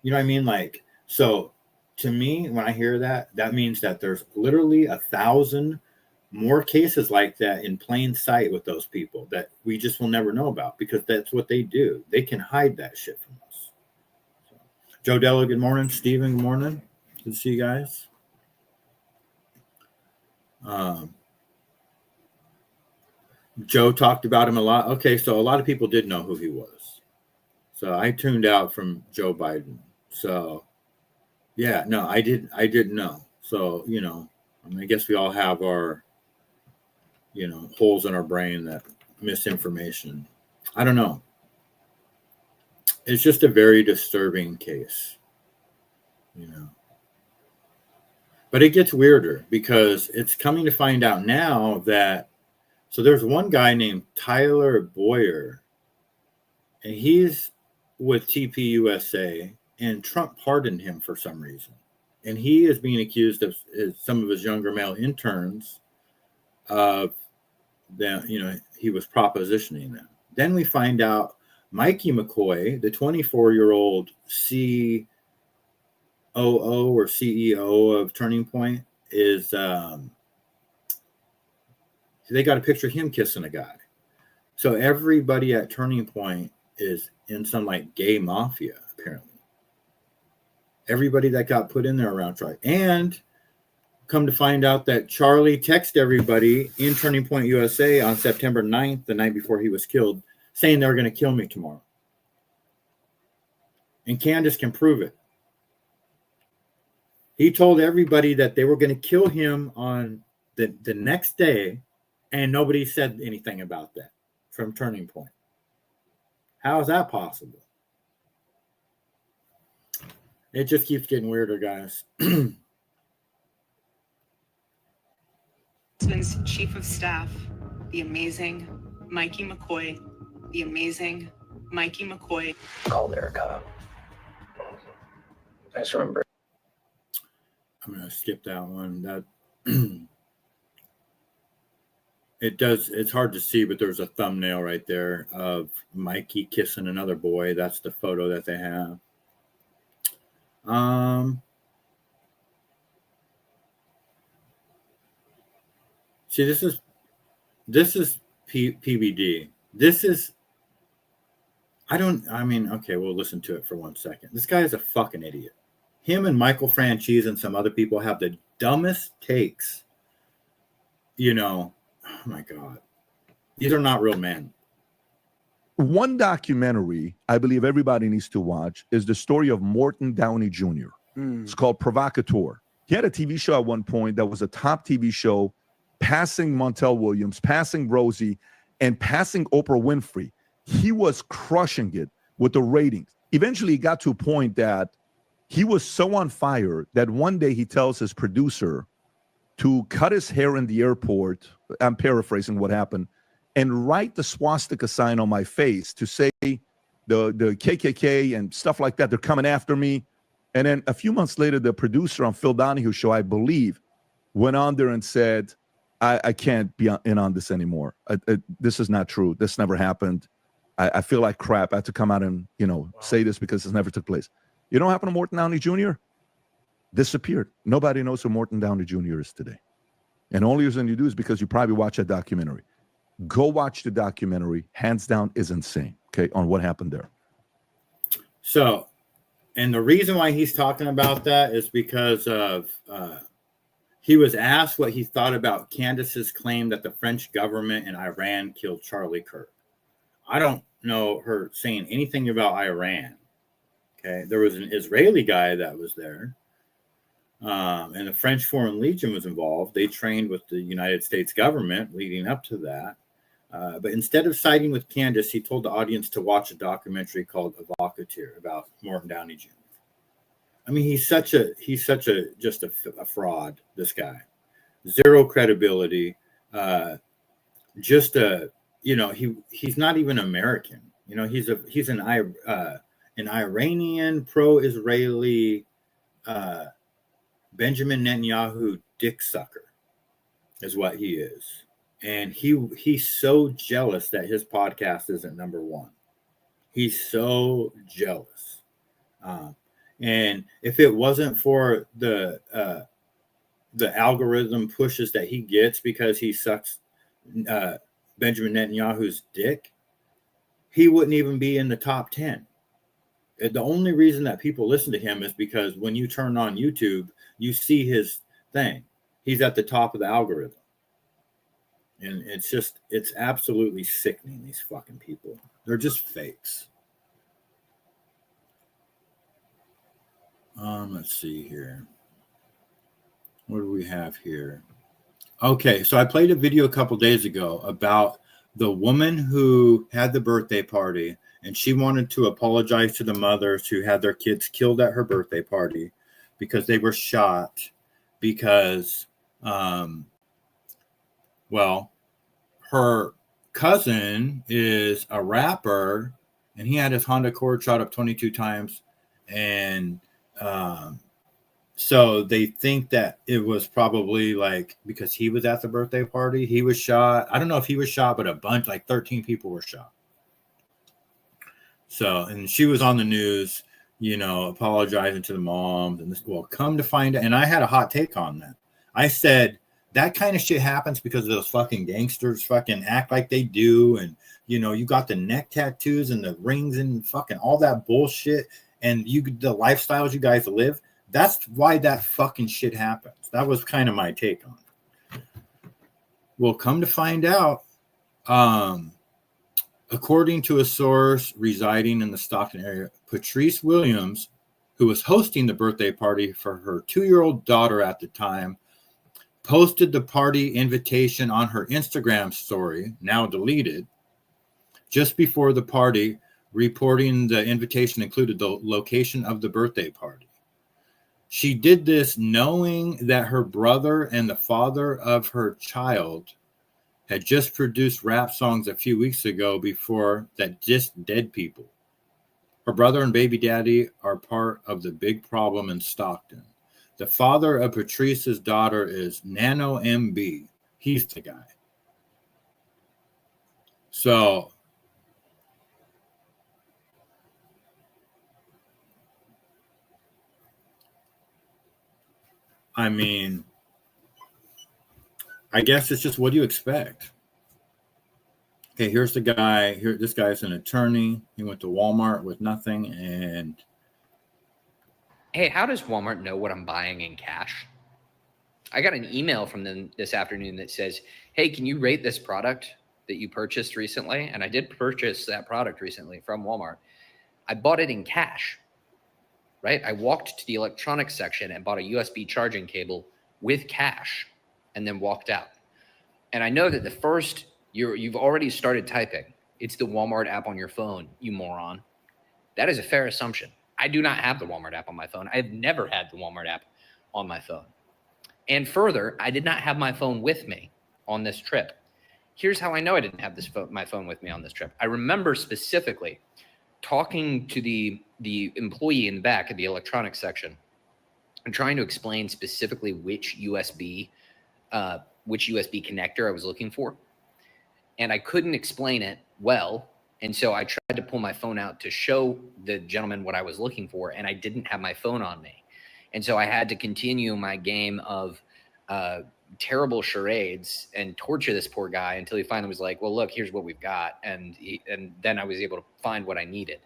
You know what I mean? Like, so to me, when I hear that, that means that there's literally 1,000 more cases like that in plain sight with those people that we just will never know about, because that's what they do. They can hide that shit from us. Joe Della, good morning. Steven, good morning. Good to see you guys. Joe talked about him a lot. Okay, so a lot of people did know who he was. So I tuned out from Joe Biden. So yeah, no, I didn't know. So, I guess we all have our, holes in our brain, that misinformation. I don't know. It's just a very disturbing case, But But it gets weirder because it's coming to find out now that, so there's one guy named Tyler Boyer, and he's with TPUSA, and Trump pardoned him for some reason. And he is being accused of some of his younger male interns of them, he was propositioning them. Then we find out Mikey McCoy, the 24-year-old COO or CEO of Turning Point, is they got a picture of him kissing a guy. So everybody at Turning Point is in some like gay mafia, apparently. Everybody that got put in there around Troy. And come to find out that Charlie texted everybody in Turning Point USA on September 9th, the night before he was killed, saying they were going to kill me tomorrow. And Candace can prove it. He told everybody that they were going to kill him on the next day, and nobody said anything about that from Turning Point. How is that possible? It just keeps getting weirder, guys. Husband's chief of staff, the amazing Mikey McCoy, the amazing Mikey McCoy. Called Erica. I just remember. I'm going to skip that one. That it's hard to see, but there's a thumbnail right there of Mikey kissing another boy. That's the photo that they have. See, this is PBD. Okay, we'll listen to it for 1 second. This guy is a fucking idiot. Him and Michael Franchise and some other people have the dumbest takes. Oh my God. These are not real men. One documentary I believe everybody needs to watch is the story of Morton Downey Jr. It's called Provocateur. He had a TV show at one point that was a top TV show, passing Montel Williams, passing Rosie, and passing Oprah Winfrey. He was crushing it with the ratings. Eventually, he got to a point that he was so on fire that one day he tells his producer to cut his hair in the airport. I'm paraphrasing what happened. And write the swastika sign on my face to say the KKK and stuff like that. They're coming after me. And then a few months later, the producer on Phil Donahue's show, I believe, went on there and said, I can't be in on this anymore. This is not true. This never happened. I feel like crap. I had to come out and, say this because this never took place. You know what happened to Morton Downey Jr.? Disappeared. Nobody knows who Morton Downey Jr. is today. And the only reason you do is because you probably watch that documentary. Go watch the documentary. Hands down is insane, okay, on what happened there. So, and the reason why he's talking about that is because of he was asked what he thought about Candace's claim that the French government in Iran killed Charlie Kirk. I don't know her saying anything about Iran. Okay, there was an Israeli guy that was there, and the French Foreign Legion was involved. They trained with the United States government leading up to that. But instead of siding with Candace, he told the audience to watch a documentary called Provocateur about Morton Downey Jr. I mean, he's such a just a fraud. This guy, zero credibility. He's not even American. He's an Iranian pro-Israeli Benjamin Netanyahu dick sucker, is what he is. And he's so jealous that his podcast isn't number one. He's so jealous. And if it wasn't for the algorithm pushes that he gets because he sucks Benjamin Netanyahu's dick, he wouldn't even be in the top 10. The only reason that people listen to him is because when you turn on YouTube, you see his thing. He's at the top of the algorithm. And it's absolutely sickening, these fucking people. They're just fakes. Let's see here. What do we have here? Okay, so I played a video a couple days ago about the woman who had the birthday party, and she wanted to apologize to the mothers who had their kids killed at her birthday party because they were shot because, well, her cousin is a rapper, and he had his Honda Accord shot up 22 times, and so they think that it was probably like because he was at the birthday party, he was shot. I don't know if he was shot, but a bunch, like 13 people were shot. So, and she was on the news, apologizing to the moms. And well, come to find out, and I had a hot take on that. I said that kind of shit happens because those fucking gangsters fucking act like they do, and you got the neck tattoos and the rings and fucking all that bullshit, and the lifestyles you guys live. That's why that fucking shit happens. That was kind of my take on it. Well, come to find out, according to a source residing in the Stockton area, Patrice Williams, who was hosting the birthday party for her 2-year-old daughter at the time, posted the party invitation on her Instagram story, now deleted, just before the party, reporting the invitation included the location of the birthday party. She did this knowing that her brother and the father of her child had just produced rap songs a few weeks ago before that dissed dead people. Her brother and baby daddy are part of the big problem in Stockton. The father of Patrice's daughter is Nano MB. He's the guy. So, I mean, I guess it's just what do you expect? Okay, here's the guy. This guy's an attorney. He went to Walmart with nothing. And hey, how does Walmart know what I'm buying in cash? I got an email from them this afternoon that says, hey, can you rate this product that you purchased recently? And I did purchase that product recently from Walmart. I bought it in cash, right? I walked to the electronics section and bought a USB charging cable with cash and then walked out. And I know that the first, you've already started typing. It's the Walmart app on your phone, you moron. That is a fair assumption. I do not have the Walmart app on my phone. I've never had the Walmart app on my phone. And further, I did not have my phone with me on this trip. Here's how I know I didn't have my phone with me on this trip. I remember specifically talking to the employee in the back of the electronics section and trying to explain specifically which USB connector I was looking for. And I couldn't explain it well. And so I tried to pull my phone out to show the gentleman what I was looking for, and I didn't have my phone on me. And so I had to continue my game of terrible charades and torture this poor guy until he finally was like, well, look, here's what we've got. And then I was able to find what I needed.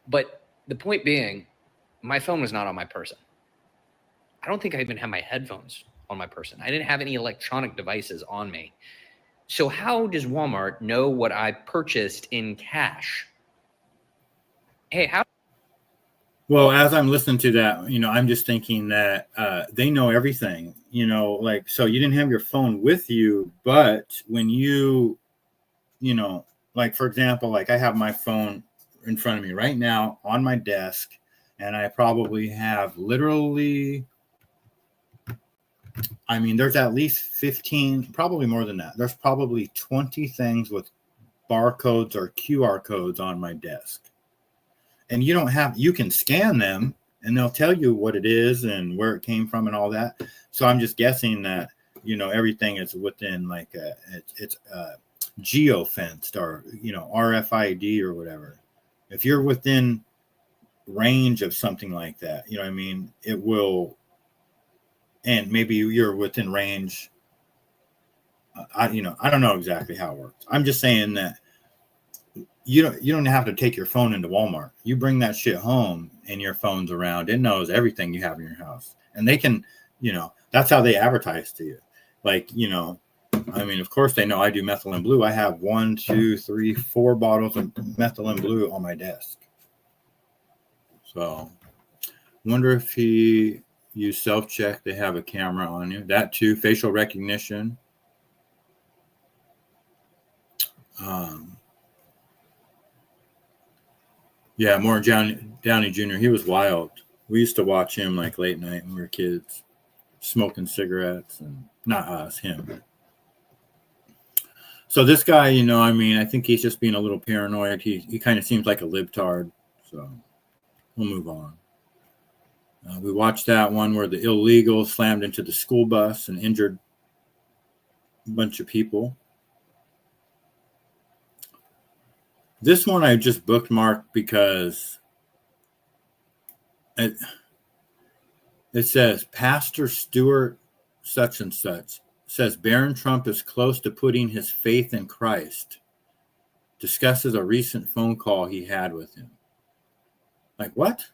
But the point being, my phone was not on my person. I don't think I even had my headphones on my person. I didn't have any electronic devices on me. So how does Walmart know what I purchased in cash? Hey, how? Well, as I'm listening to that, I'm just thinking that they know everything, so you didn't have your phone with you, but when like, for example, like I have my phone in front of me right now on my desk, and I probably have literally, there's at least 15, probably more than that. There's probably 20 things with barcodes or QR codes on my desk. And you can scan them and they'll tell you what it is and where it came from and all that. So I'm just guessing that, everything is within like it's geo-fenced or, RFID or whatever. If you're within range of something like that, it will, and maybe you're within range. I don't know exactly how it works. I'm just saying that you don't have to take your phone into Walmart. You bring that shit home and your phone's around. It knows everything you have in your house. And they can, that's how they advertise to you. Like, of course they know I do methylene blue. I have 1, 2, 3, 4 bottles of methylene blue on my desk. So wonder if you self-check, they have a camera on you. That too, facial recognition. Yeah, Downey Jr., he was wild. We used to watch him like late night when we were kids. smoking cigarettes, and not us, him. So this guy, you know, I mean, I think he's just being a little paranoid. He kind of seems like a libtard. So we'll move on. We watched that one where the illegal slammed into the school bus and injured a bunch of people. This one I just bookmarked because it says Pastor Stuart such and such says Barron Trump is close to putting his faith in Christ. Discusses a recent phone call he had with him. Like what?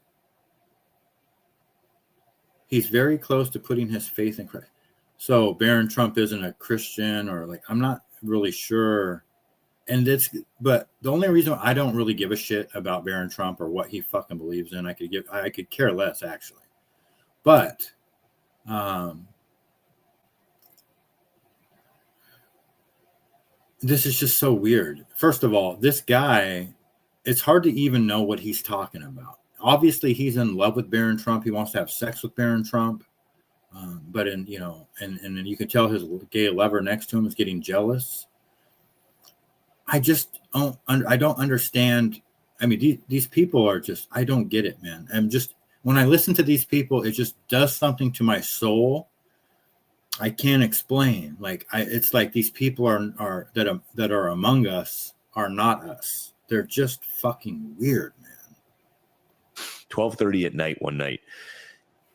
He's very close to putting his faith in Christ. So Barron Trump isn't a Christian, or like, I'm not really sure. But the only reason I don't really give a shit about Barron Trump or what he fucking believes in, I could care less actually. But this is just so weird. First of all, this guy, it's hard to even know what he's talking about. Obviously, he's in love with Barron Trump. He wants to have sex with Barron Trump. But and then you can tell his gay lover next to him is getting jealous. I don't understand. I mean, these people are just, I don't get it, man. When I listen to these people, it just does something to my soul. I can't explain. Like it's like these people that are among us are not us. They're just fucking weird, man. 12:30 at night one night,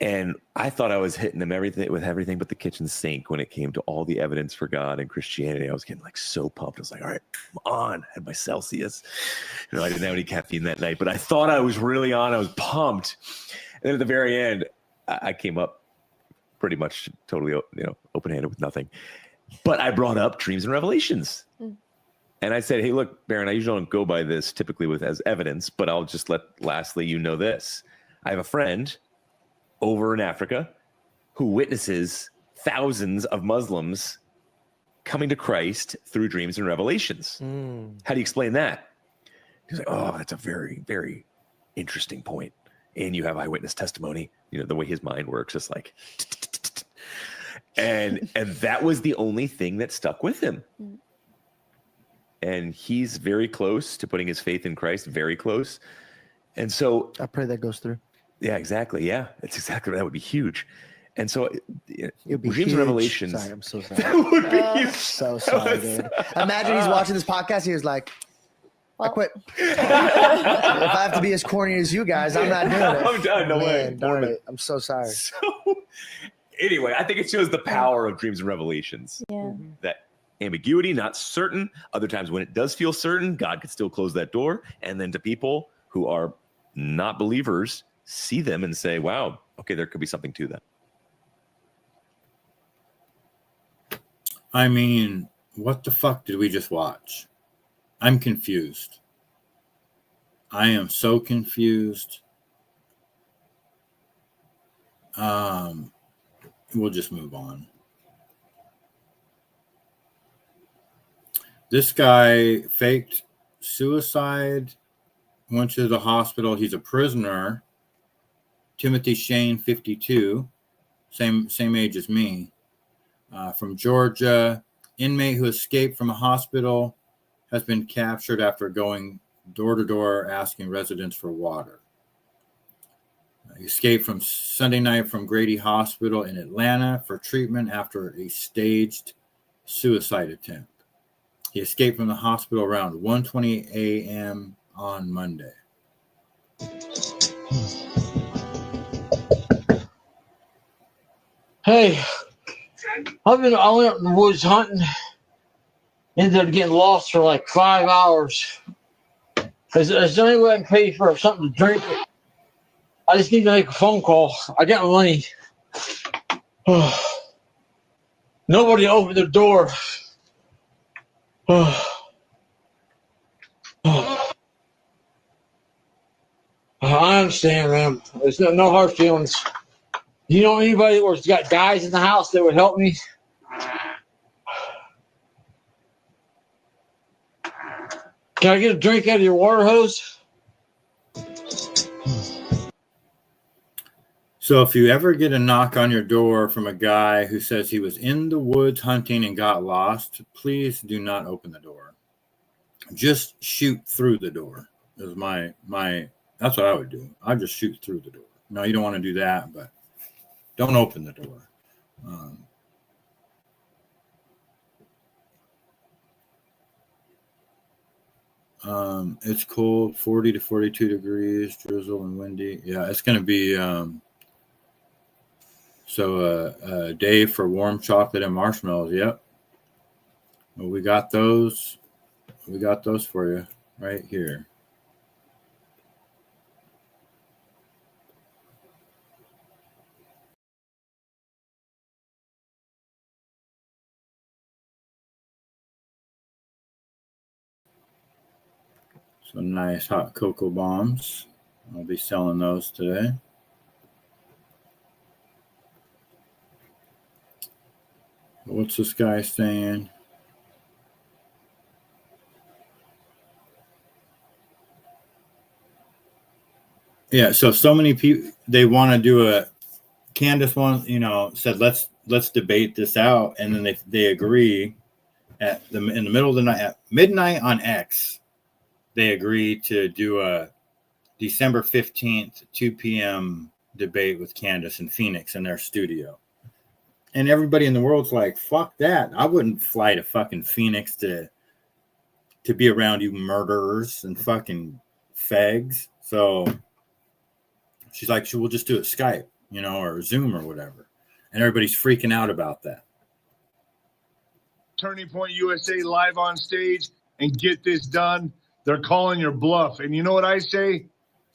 and I thought I was hitting them with everything but the kitchen sink when it came to all the evidence for God and Christianity. I was getting like so pumped. I was like, all right, I'm on. I had my Celsius. I didn't have any caffeine that night, but I thought I was really on. I was pumped. And then at the very end, I came up pretty much totally, open-handed with nothing. But I brought up dreams and revelations. And I said, hey, look, Barron, I usually don't go by this typically as evidence, but I'll just lastly, this. I have a friend over in Africa who witnesses thousands of Muslims coming to Christ through dreams and revelations. How do you explain that? He's like, oh, that's a very, very interesting point. And you have eyewitness testimony, the way his mind works, just like, and that was the only thing that stuck with him. And he's very close to putting his faith in Christ, very close. And so I pray that goes through. Yeah, exactly. Yeah, it's exactly. That would be huge. And so it would be dreams and revelations. Sorry, I'm so sorry. That would be huge. So sorry, dude. Imagine he's watching this podcast. He was like, I quit. If I have to be as corny as you guys, I'm not doing it. I'm done. No way. Darn it. I'm so sorry. So anyway, I think it shows the power of dreams and revelations. Yeah. That ambiguity, not certain. Other times when it does feel certain, God could still close that door. And then to people who are not believers, see them and say, wow, okay, there could be something to that. I mean, what the fuck did we just watch? I'm confused. I am so confused. We'll just move on. This guy faked suicide, went to the hospital. He's a prisoner. Timothy Shane, 52, same age as me, from Georgia. Inmate who escaped from a hospital has been captured after going door to door asking residents for water. He escaped from Sunday night from Grady Hospital in Atlanta for treatment after a staged suicide attempt. He escaped from the hospital around 1:20 a.m. on Monday. Hey, I went out in the woods hunting. Ended up getting lost for like 5 hours. Is there any way I can pay for something to drink? I just need to make a phone call. I got my money. Nobody opened the door. I understand, man. There's no hard feelings. You know anybody who's got guys in the house that would help me? Can I get a drink out of your water hose? So if you ever get a knock on your door from a guy who says he was in the woods hunting and got lost, please do not open the door. Just shoot through the door. Is my that's what I would do. I'd just shoot through the door. No, you don't want to do that, but don't open the door. It's cold, 40 to 42 degrees, drizzle and windy. Yeah, it's going to be a day for warm chocolate and marshmallows. Yep. Well, we got those. We got those for you right here. Some nice hot cocoa bombs. I'll be selling those today. What's this guy saying? Yeah, so many people, they want to do a, Candace one, said let's debate this out, and then they agree in the middle of the night at midnight on X. They agree to do a December 15th 2 p.m. debate with Candace in Phoenix in their studio. And everybody in the world's like, fuck that. I wouldn't fly to fucking Phoenix to be around you murderers and fucking fags. So she's like, we'll just do it Skype, or Zoom or whatever. And everybody's freaking out about that. Turning Point USA live on stage and get this done. They're calling your bluff. And you know what I say?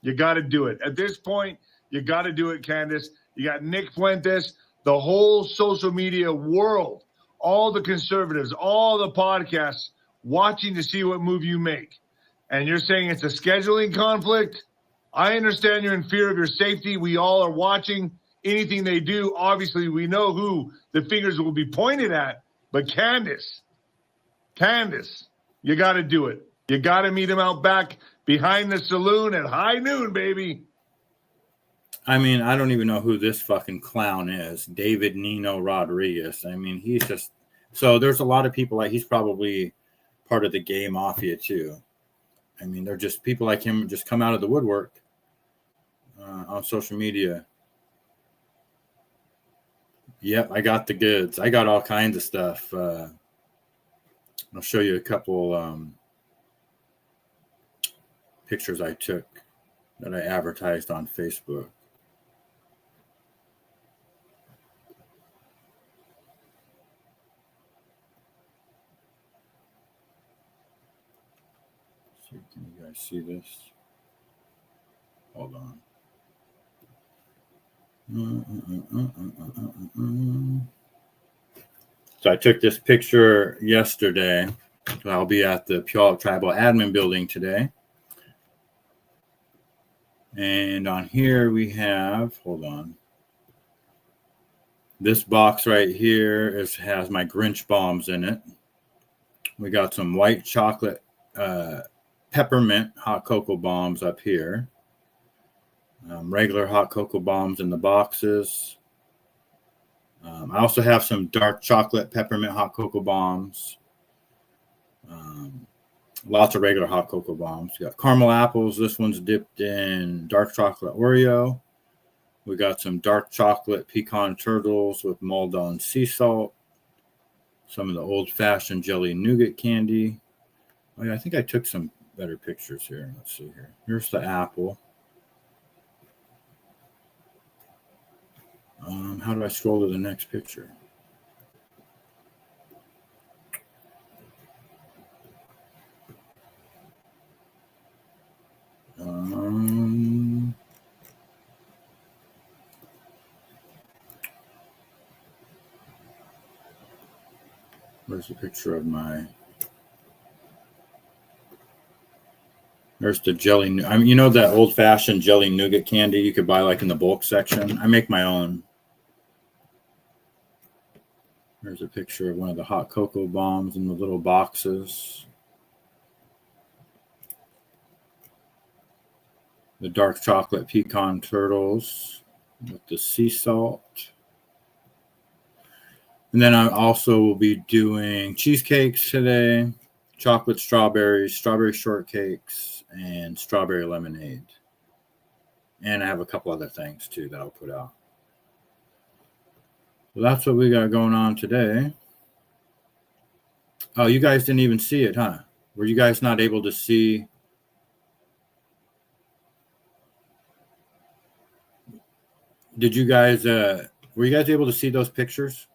You got to do it. At this point, you got to do it, Candace. You got Nick Fuentes, the whole social media world, all the conservatives, all the podcasts watching to see what move you make. And you're saying it's a scheduling conflict? I understand you're in fear of your safety. We all are watching anything they do. Obviously, we know who the fingers will be pointed at. But Candace, you got to do it. You got to meet him out back behind the saloon at high noon, baby. I mean, I don't even know who this fucking clown is. David Nino Rodriguez. I mean, he's just... So there's a lot of people like... He's probably part of the gay mafia, too. I mean, they're just... People like him just come out of the woodwork on social media. Yep, I got the goods. I got all kinds of stuff. I'll show you a couple... pictures I took that I advertised on Facebook. So can you guys see this? Hold on. So I took this picture yesterday. I'll be at the Puyallup Tribal Admin Building today. And on here we have, hold on. This box right here has my Grinch bombs in it. We got some white chocolate peppermint hot cocoa bombs up here. Regular hot cocoa bombs in the boxes. I also have some dark chocolate peppermint hot cocoa bombs. Lots of regular hot cocoa bombs. We got caramel apples. This one's dipped in dark chocolate Oreo. We got some dark chocolate pecan turtles with Maldon sea salt. Some of the old-fashioned jelly nougat candy. Oh, yeah, I think I took some better pictures here. Let's see here. Here's the apple. How do I scroll to the next picture? Where's the picture of my... There's the jelly... I mean, you know that old-fashioned jelly nougat candy you could buy like in the bulk section? I make my own. There's a picture of one of the hot cocoa bombs in the little boxes. The dark chocolate pecan turtles. with the sea salt. And then I also will be doing cheesecakes today, chocolate strawberries, strawberry shortcakes, and strawberry lemonade. And I have a couple other things too that I'll put out. So that's what we got going on today. Oh, you guys didn't even see it, huh? Were you guys not able to see? Did you guys, were you guys able to see those pictures?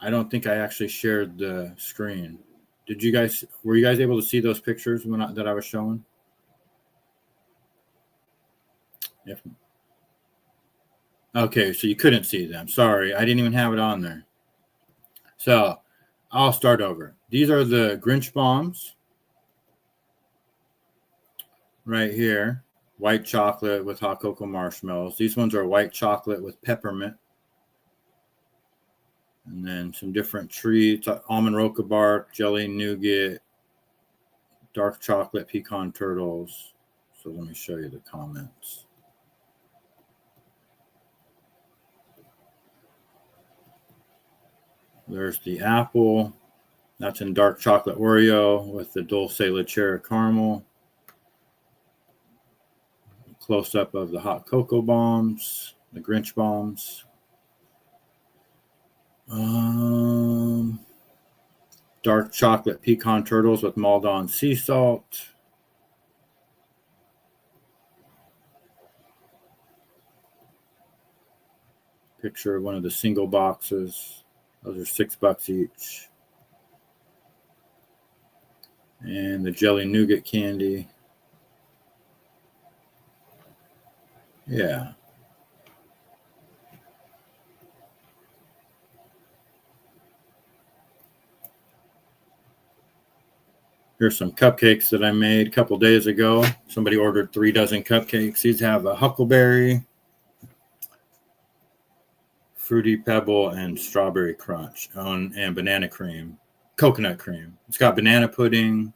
I don't think I actually shared the screen. Were you guys able to see those pictures that I was showing? Okay, so you couldn't see them. Sorry, I didn't even have it on there. So I'll start over. These are the Grinch bombs right here. White chocolate with hot cocoa marshmallows. These ones are white chocolate with peppermint. And then some different treats, almond roca bark, jelly nougat, dark chocolate pecan turtles. So let me show you the comments. There's the apple. That's in dark chocolate Oreo with the dulce leche caramel. Close up of the hot cocoa bombs, the Grinch bombs. Dark chocolate pecan turtles with Maldon sea salt. Picture of one of the single boxes. Those are $6 each. And the jelly nougat candy. Yeah. Here's some cupcakes that I made a couple days ago. Somebody ordered 3 dozen cupcakes. These have a huckleberry, fruity pebble, and strawberry crunch, and banana cream, coconut cream. It's got banana pudding,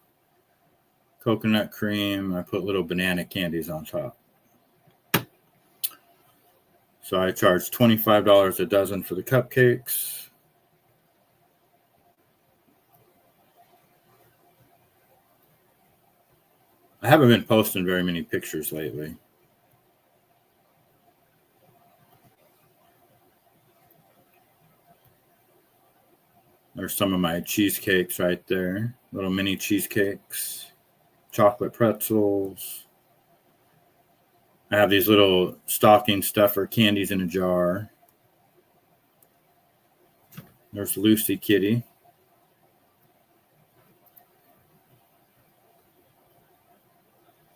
coconut cream. I put little banana candies on top. So I charged $25 a dozen for the cupcakes. I haven't been posting very many pictures lately. There's some of my cheesecakes right there. Little mini cheesecakes, chocolate pretzels. I have these little stocking stuffer candies in a jar. There's Lucy Kitty.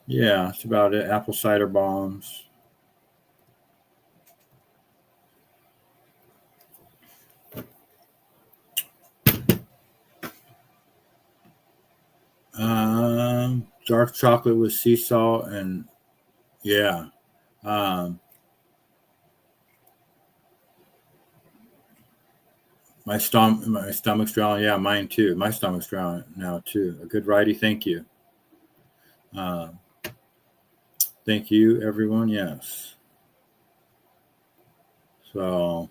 Yeah, that's about it. Apple cider bombs. Dark chocolate with sea salt and yeah. My stomach's drowning. Yeah, mine too. My stomach's drowning now too. A good righty. Thank you. Thank you, everyone. Yes. So,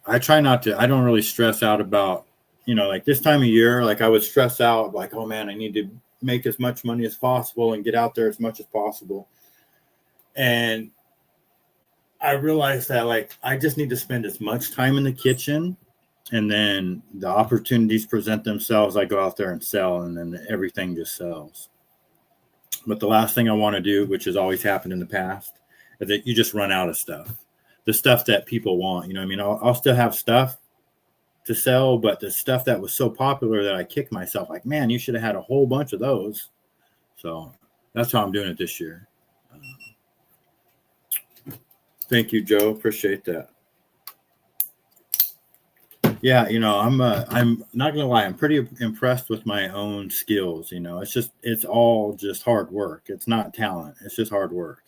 I try not to, I don't really stress out about, like this time of year, like I would stress out like, oh man, I need to make as much money as possible and get out there as much as possible. And I realized that like, I just need to spend as much time in the kitchen, and then the opportunities present themselves. I go out there and sell, and then everything just sells. But the last thing I want to do, which has always happened in the past, is that you just run out of stuff. The stuff that people want, I'll still have stuff to sell, but the stuff that was so popular that I kicked myself like, man, you should have had a whole bunch of those. So that's how I'm doing it this year. Thank you, Joe. Appreciate that. Yeah, I'm not gonna lie, I'm pretty impressed with my own skills. It's all just hard work. It's not talent. It's just hard work.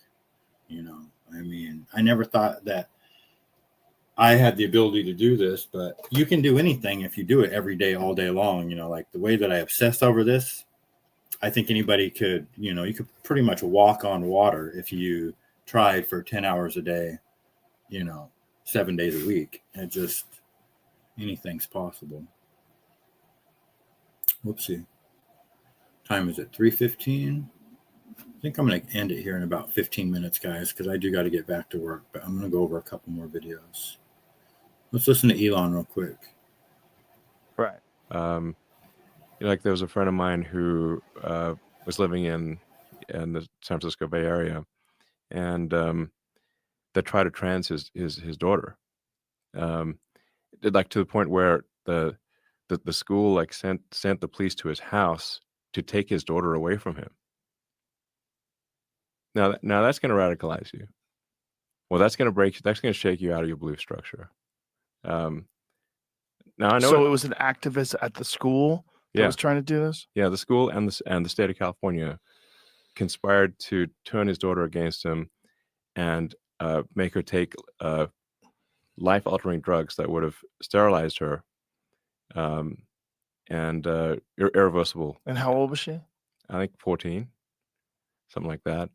I never thought that I had the ability to do this, but you can do anything if you do it every day, all day long. Like the way that I obsess over this, I think anybody could, you could pretty much walk on water if you tried for 10 hours a day, 7 days a week. And just anything's possible. Whoopsie. Time is at 3:15. I think I'm going to end it here in about 15 minutes, guys, because I do got to get back to work, but I'm going to go over a couple more videos. Let's listen to Elon real quick. Right. Like there was a friend of mine who was living in the San Francisco Bay Area, and that tried to trans his daughter, like to the point where the school like sent the police to his house to take his daughter away from him. Now that's going to radicalize you. Well, that's going to shake you out of your belief structure. Now I know. So it was an activist at the school that was trying to do this? Yeah, the school and the state of California conspired to turn his daughter against him and make her take life-altering drugs that would have sterilized her, and irreversible. And how old was she? I think 14, something like that.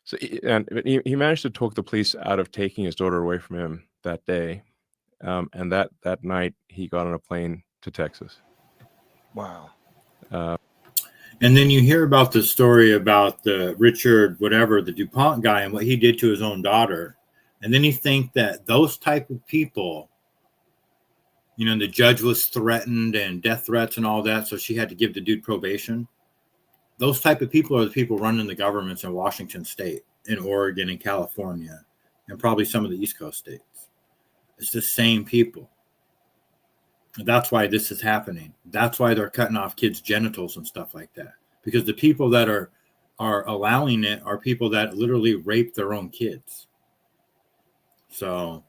So he managed to talk the police out of taking his daughter away from him that day, and that night he got on a plane to Texas. Wow. And then you hear about the story about the Richard, whatever, the Dupont guy, and what he did to his own daughter. And then you think that those type of people, the judge was threatened and death threats and all that, so she had to give the dude probation. Those type of people are the people running the governments in Washington State, in Oregon, and California, and probably some of the East Coast states. It's the same people. And that's why this is happening. That's why they're cutting off kids' genitals and stuff like that. Because the people that are allowing it are people that literally rape their own kids. So,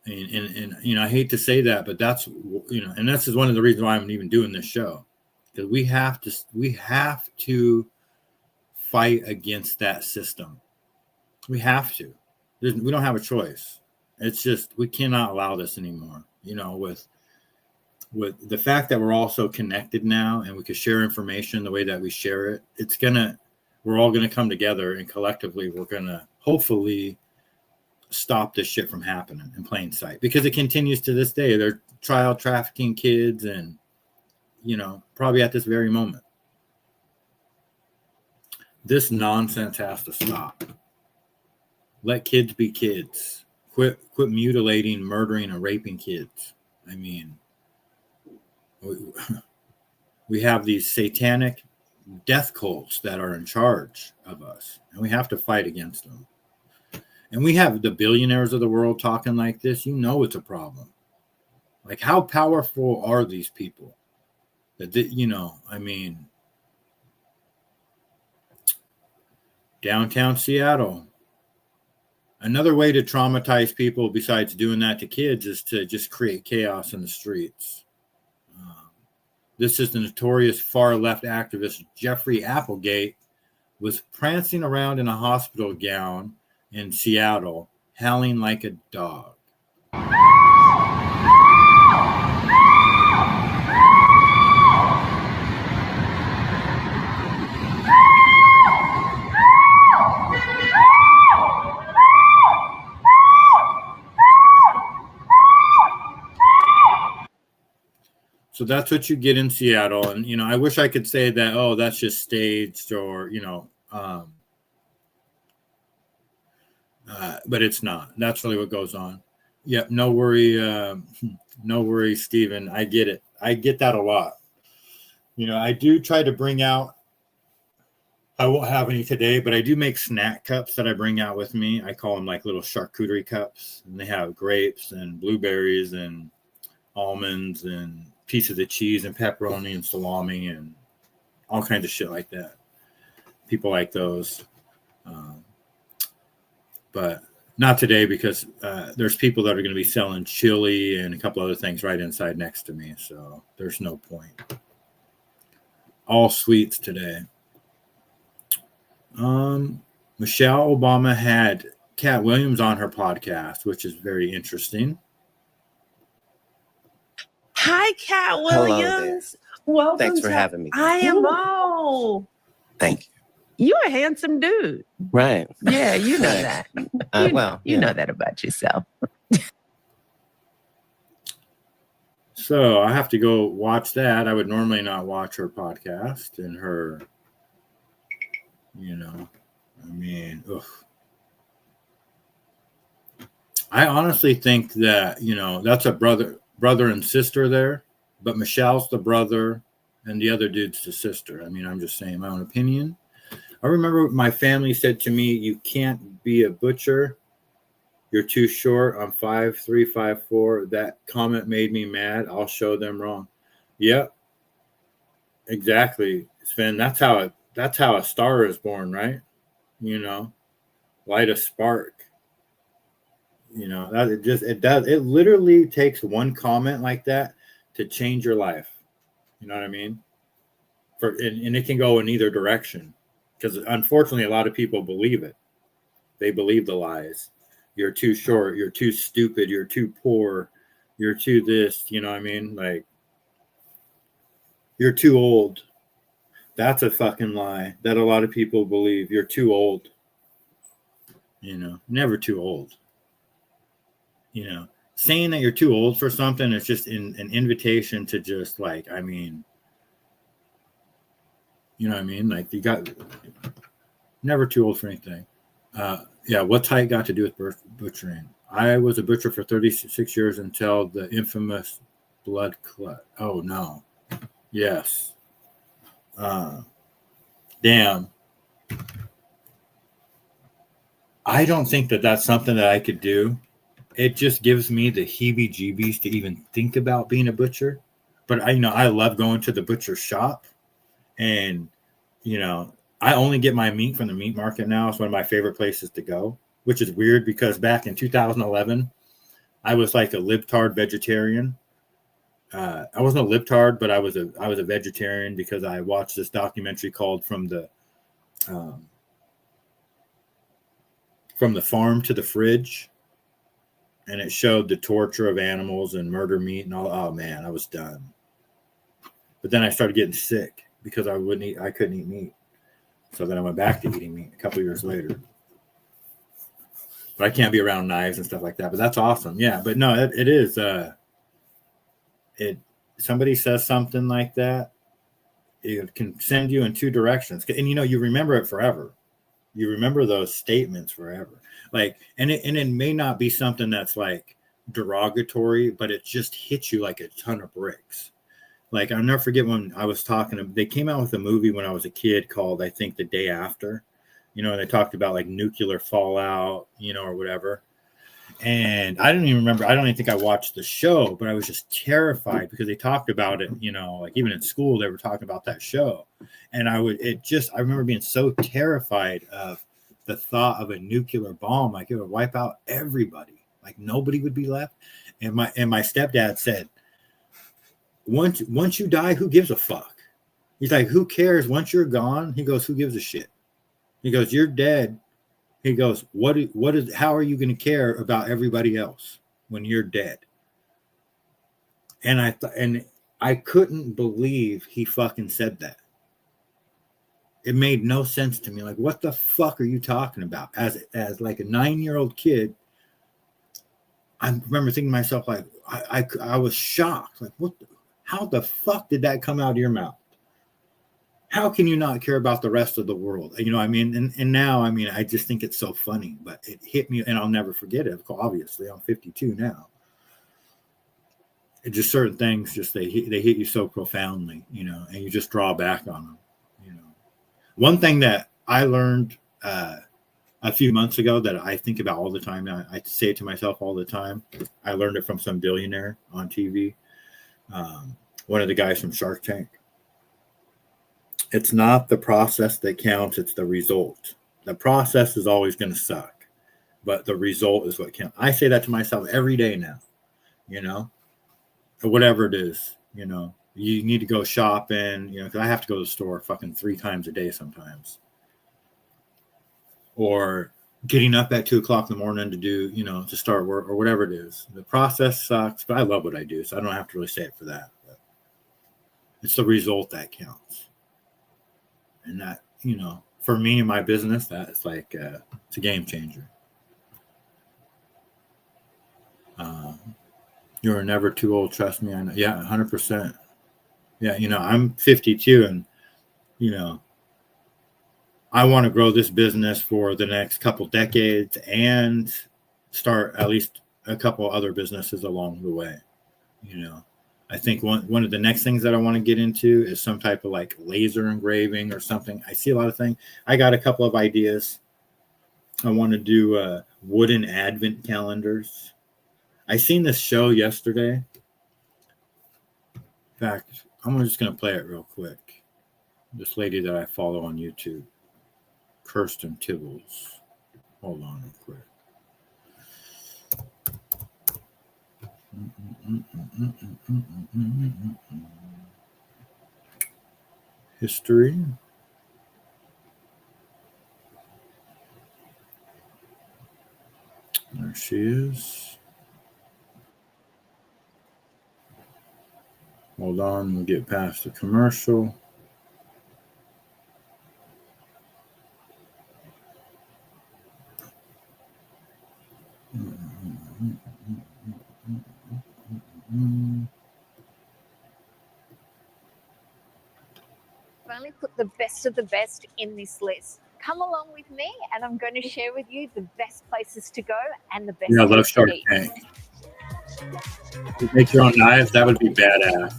and I hate to say that, but that's, and this is one of the reasons why I'm even doing this show. Because we have to fight against that system. We have to. We don't have a choice. It's just, we cannot allow this anymore. With the fact that we're all so connected now and we can share information the way that we share it, we're all going to come together, and collectively we're going to hopefully stop this shit from happening in plain sight, because it continues to this day. They're child trafficking kids, and probably at this very moment. This nonsense has to stop. Let kids be kids. Quit mutilating, murdering, and raping kids. I mean, we have these satanic death cults that are in charge of us, and we have to fight against them. And we have the billionaires of the world talking like this. It's a problem. Like, how powerful are these people? Downtown Seattle. Another way to traumatize people besides doing that to kids is to just create chaos in the streets. This is the notorious far-left activist Jeffrey Applegate was prancing around in a hospital gown in Seattle, howling like a dog. So that's what you get in Seattle. And, I wish I could say that, oh, that's just staged or, but it's not. That's really what goes on. Yep. No worry. No worry, Stephen. I get it. I get that a lot. I do try to bring out, I won't have any today, but I do make snack cups that I bring out with me. I call them like little charcuterie cups, and they have grapes and blueberries and almonds and pieces of cheese and pepperoni and salami and all kinds of shit like that. People like those. But not today, because there's people that are going to be selling chili and a couple other things right inside next to me. So there's no point. All sweets today. Michelle Obama had Cat Williams on her podcast, which is very interesting. Hi, Cat Hello there. Williams. Welcome. Thanks for having me. I am Beau. Thank you. You're a handsome dude. Right. Yeah, you know that. You know that about yourself. So I have to go watch that. I would normally not watch her podcast and her, I mean, ugh. I honestly think that, that's a brother and sister there, but Michelle's the brother and the other dude's the sister. I mean, I'm just saying my own opinion. I remember my family said to me, you can't be a butcher. You're too short. I'm 5'3", 5'4". That comment made me mad. I'll show them wrong. Yep. Exactly. Sven, that's how a star is born, right? Light a spark. It literally takes one comment like that to change your life. You know what I mean? And it can go in either direction, because unfortunately a lot of people believe it. They believe the lies. You're too short, you're too stupid, you're too poor, you're too this, you know what I mean? Like, you're too old. That's a fucking lie that a lot of people believe. You're too old. Never too old. Saying that you're too old for something is just an invitation to just like, I mean, you know what I mean? Like, you got never too old for anything. Yeah, what's height got to do with butchering? I was a butcher for 36 years until the infamous blood clot. Oh, no. Yes. Damn. I don't think that that's something that I could do. It just gives me the heebie-jeebies to even think about being a butcher. But I love going to the butcher shop, and I only get my meat from the meat market now. It's one of my favorite places to go, which is weird because back in 2011, I was like a libtard vegetarian. I wasn't a libtard, but I was a vegetarian because I watched this documentary called From the Farm to the Fridge. And it showed the torture of animals and murder meat and all. Oh man, I was done. But then I started getting sick because I couldn't eat meat. So then I went back to eating meat a couple years later. But I can't be around knives and stuff like that. But that's awesome. Yeah, but no, it is. Somebody says something like that, it can send you in two directions. And you remember it forever. You remember those statements forever. Like, and it may not be something that's like derogatory, but it just hits you like a ton of bricks. Like, I'll never forget when I was they came out with a movie when I was a kid called, I think, The Day After, and they talked about like nuclear fallout, or whatever. And I don't even remember. I don't even think I watched the show, but I was just terrified because they talked about it, like even in school, they were talking about that show. And I remember being so terrified of the thought of a nuclear bomb. Like, it would wipe out everybody. Like, nobody would be left. And my stepdad said, once you die, who gives a fuck? He's like, who cares? Once you're gone, he goes, who gives a shit? He goes, you're dead. He goes, how are you going to care about everybody else when you're dead? And I couldn't believe he fucking said that. It made no sense to me. Like, what the fuck are you talking about? As like a 9-year-old kid, I remember thinking to myself, like, I was shocked. Like, how the fuck did that come out of your mouth? How can you not care about the rest of the world? I mean, and now, I mean, I just think it's so funny, but it hit me, and I'll never forget it. Obviously, I'm 52 now. It just, certain things, just they hit you so profoundly, and you just draw back on them. One thing that I learned a few months ago that I think about all the time, I say it to myself all the time. I learned it from some billionaire on TV. One of the guys from Shark Tank. It's not the process that counts, it's the result. The process is always going to suck, but the result is what counts. I say that to myself every day now, or whatever it is, you need to go shopping, because I have to go to the store fucking 3 times a day sometimes. Or getting up at 2:00 in the morning to do, to start work or whatever it is. The process sucks, but I love what I do, so I don't have to really say it for that. But it's the result that counts. And that, for me and my business, that's like, it's a game changer. You're never too old, trust me. I know. Yeah, 100%. Yeah, I'm 52 and, I want to grow this business for the next couple decades and start at least a couple other businesses along the way. I think one of the next things that I want to get into is some type of like laser engraving or something. I see a lot of things. I got a couple of ideas. I want to do wooden advent calendars. I seen this show yesterday. In fact, I'm just going to play it real quick. This lady that I follow on YouTube, Kirsten Tibbles. Hold on real quick. History. There she is. Hold on, we'll get past the commercial. I've only put the best of the best in this list. Come along with me and I'm going to share with you the best places to go and the best Yeah, I love things to Shark eat. Tank. You make your own knives, that would be badass.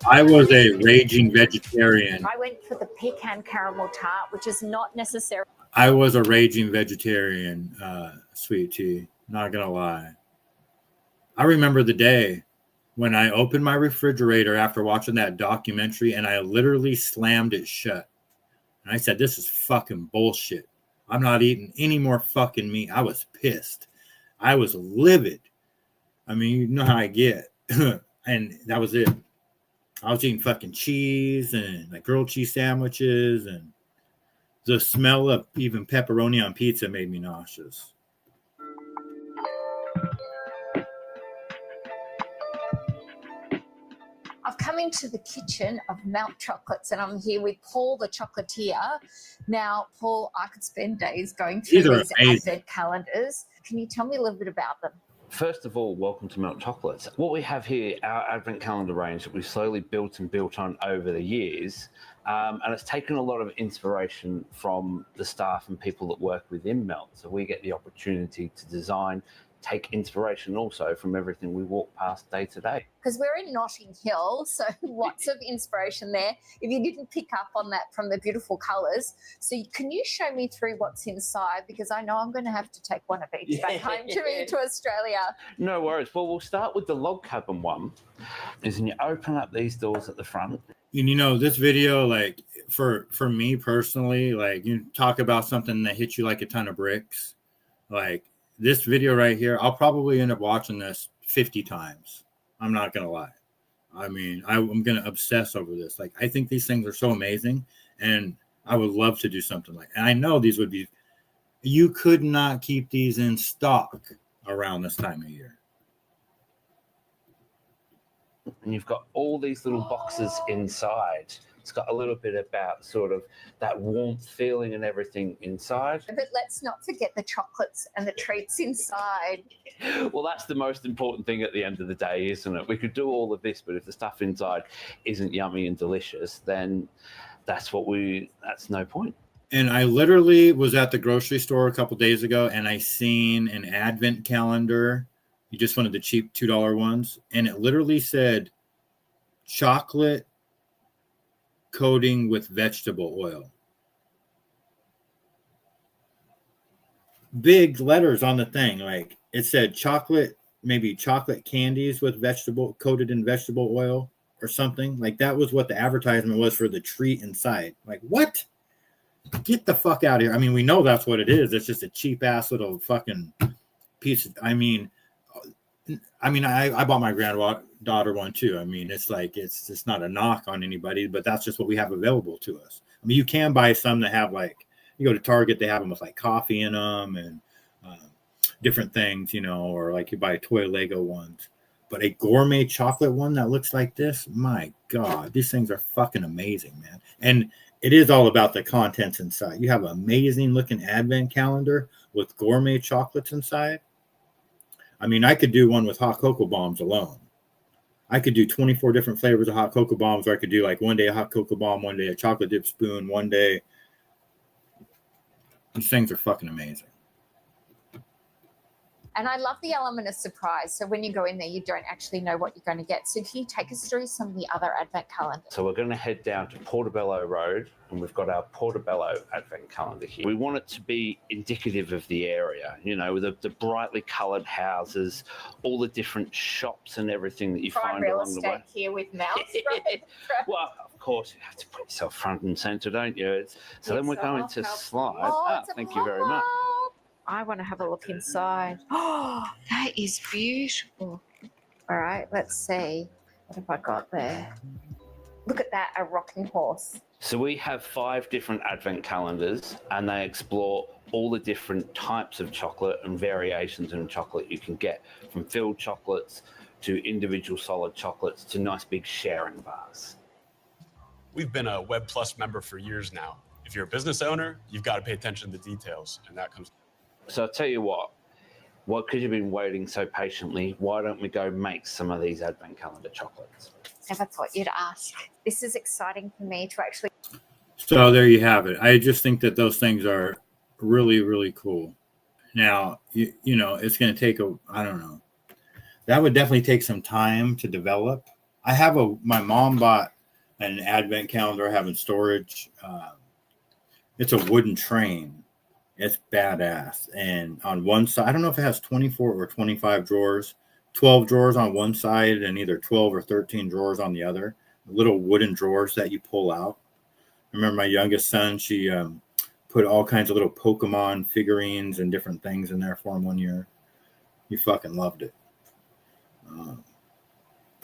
I was a raging vegetarian. I went for the pecan caramel tart, which is not necessarily. I was a raging vegetarian, sweet tea. Not gonna lie. I remember the day when I opened my refrigerator after watching that documentary and I literally slammed it shut. And I said, this is fucking bullshit. I'm not eating any more fucking meat. I was pissed. I was livid. I mean, you know how I get. And that was it. I was eating fucking cheese and like grilled cheese sandwiches, and the smell of even pepperoni on pizza made me nauseous. I've come into the kitchen of Mount Chocolates and I'm here with Paul, the chocolatier. Now, Paul, I could spend days going through these advent calendars. Can you tell me a little bit about them? First of all, welcome to Mount Chocolates. What we have here, our advent calendar range that we've slowly built on over the years, and it's taken a lot of inspiration from the staff and people that work within Melt. So we get the opportunity to design, take inspiration also from everything we walk past day to day. Because we're in Notting Hill, so lots of inspiration there. If you didn't pick up on that from the beautiful colours. So can you show me through what's inside? Because I know I'm going to have to take one of each back home to Australia. No worries. Well, we'll start with the log cabin one. Is when you open up these doors at the front. And this video, like for me personally, like you talk about something that hits you like a ton of bricks. Like this video right here, I'll probably end up watching this 50 times. I'm not going to lie. I mean, I'm going to obsess over this. Like, I think these things are so amazing, and I would love to do something like, and I know these would be, you could not keep these in stock around this time of year. And you've got all these little boxes inside. It's got a little bit about sort of that warmth feeling and everything inside. But let's not forget the chocolates and the treats inside. Well, that's the most important thing at the end of the day, isn't it? We could do all of this, but if the stuff inside isn't yummy and delicious, then that's no point. And I literally was at the grocery store a couple days ago, and I seen an advent calendar. You just wanted the cheap $2 ones. And it literally said chocolate coating with vegetable oil. Big letters on the thing. Like it said chocolate, maybe chocolate candies with coated in vegetable oil or something. Like that was what the advertisement was for the treat inside. Like what? Get the fuck out of here. I mean, we know that's what it is. It's just a cheap ass little fucking piece. I mean, I bought my granddaughter one too. I mean, it's like, it's just not a knock on anybody, but that's just what we have available to us. I mean, you can buy some that have like, You go to Target, they have them with like coffee in them and different things, or like you buy toy Lego ones. But a gourmet chocolate one that looks like this, my God, these things are fucking amazing, man. And it is all about the contents inside. You have an amazing looking advent calendar with gourmet chocolates inside. I mean, I could do one with hot cocoa bombs alone. I could do 24 different flavors of hot cocoa bombs, or I could do like one day a hot cocoa bomb, one day a chocolate dip spoon, one day. These things are fucking amazing. And I love the element of surprise. So when you go in there, you don't actually know what you're going to get. So can you take us through some of the other advent calendars? So we're going to head down to Portobello Road, and we've got our Portobello advent calendar here. We want it to be indicative of the area, with the brightly coloured houses, all the different shops and everything that you Prime find real along the way. estate here with Mouse, right? Well, of course, you have to put yourself front and centre, don't you? So then we're going to slide. Oh, Thank you very much. I want to have a look inside. Oh, that is beautiful. All right, let's see. What have I got there? Look at that, a rocking horse. So we have 5 different advent calendars, and they explore all the different types of chocolate and variations in chocolate you can get, from filled chocolates to individual solid chocolates to nice big sharing bars. We've been a Web Plus member for years now. If you're a business owner, you've got to pay attention to the details, and that comes. So I'll tell you what, because you've been waiting so patiently, why don't we go make some of these advent calendar chocolates? Never thought you'd ask. This is exciting for me to actually. So there you have it. I just think that those things are really, really cool. Now, it's going to take I don't know. That would definitely take some time to develop. My mom bought an advent calendar having storage. It's a wooden train. It's badass. And on one side, I don't know if it has 24 or 25 drawers, 12 drawers on one side and either 12 or 13 drawers on the other, little wooden drawers that you pull out. I remember my youngest son, she put all kinds of little Pokemon figurines and different things in there for him one year. He fucking loved it.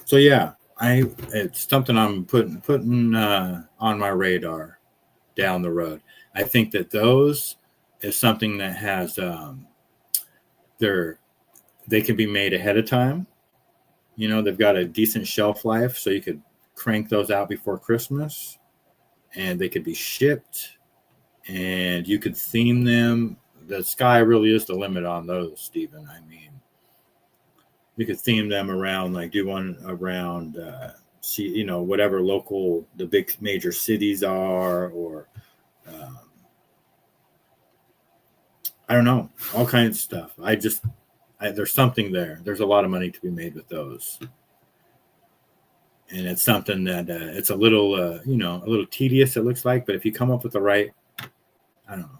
So yeah, it's something I'm putting on my radar down the road. I think that those is something that has they can be made ahead of time. They've got a decent shelf life, so you could crank those out before Christmas, and they could be shipped, and you could theme them. The sky really is the limit on those, Stephen. I mean, you could theme them around, like do one around whatever local the big major cities are, or I don't know, all kinds of stuff. There's something there. There's a lot of money to be made with those. And it's something that it's a little tedious, it looks like, but if you come up with the right, I don't know.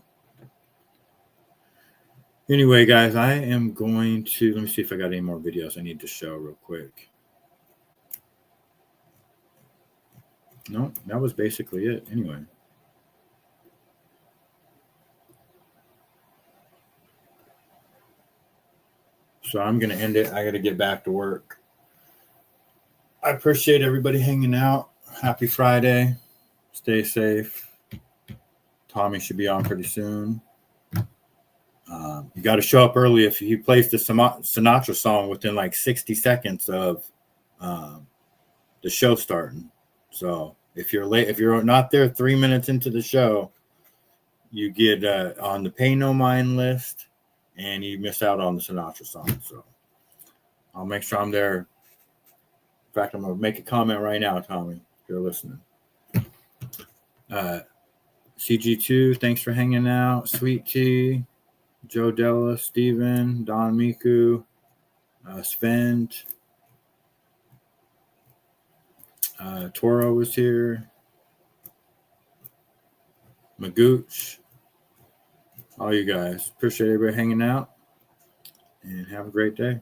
Anyway, guys, I am going to, let me see if I got any more videos I need to show real quick. No, that was basically it. Anyway. So I'm going to end it. I got to get back to work. I appreciate everybody hanging out. Happy Friday. Stay safe. Tommy should be on pretty soon. You got to show up early if he plays the Sinatra song within like 60 seconds of the show starting. So if you're late, if you're not there 3 minutes into the show, you get on the Pay No Mind list. And you miss out on the Sinatra song. So I'll make sure I'm there. In fact, I'm going to make a comment right now, Tommy, if you're listening. CG2, thanks for hanging out. Sweet Tea, Joe Della, Steven, Don Miku, Sven. Toro was here. Magooch. All you guys. Appreciate everybody hanging out. And have a great day.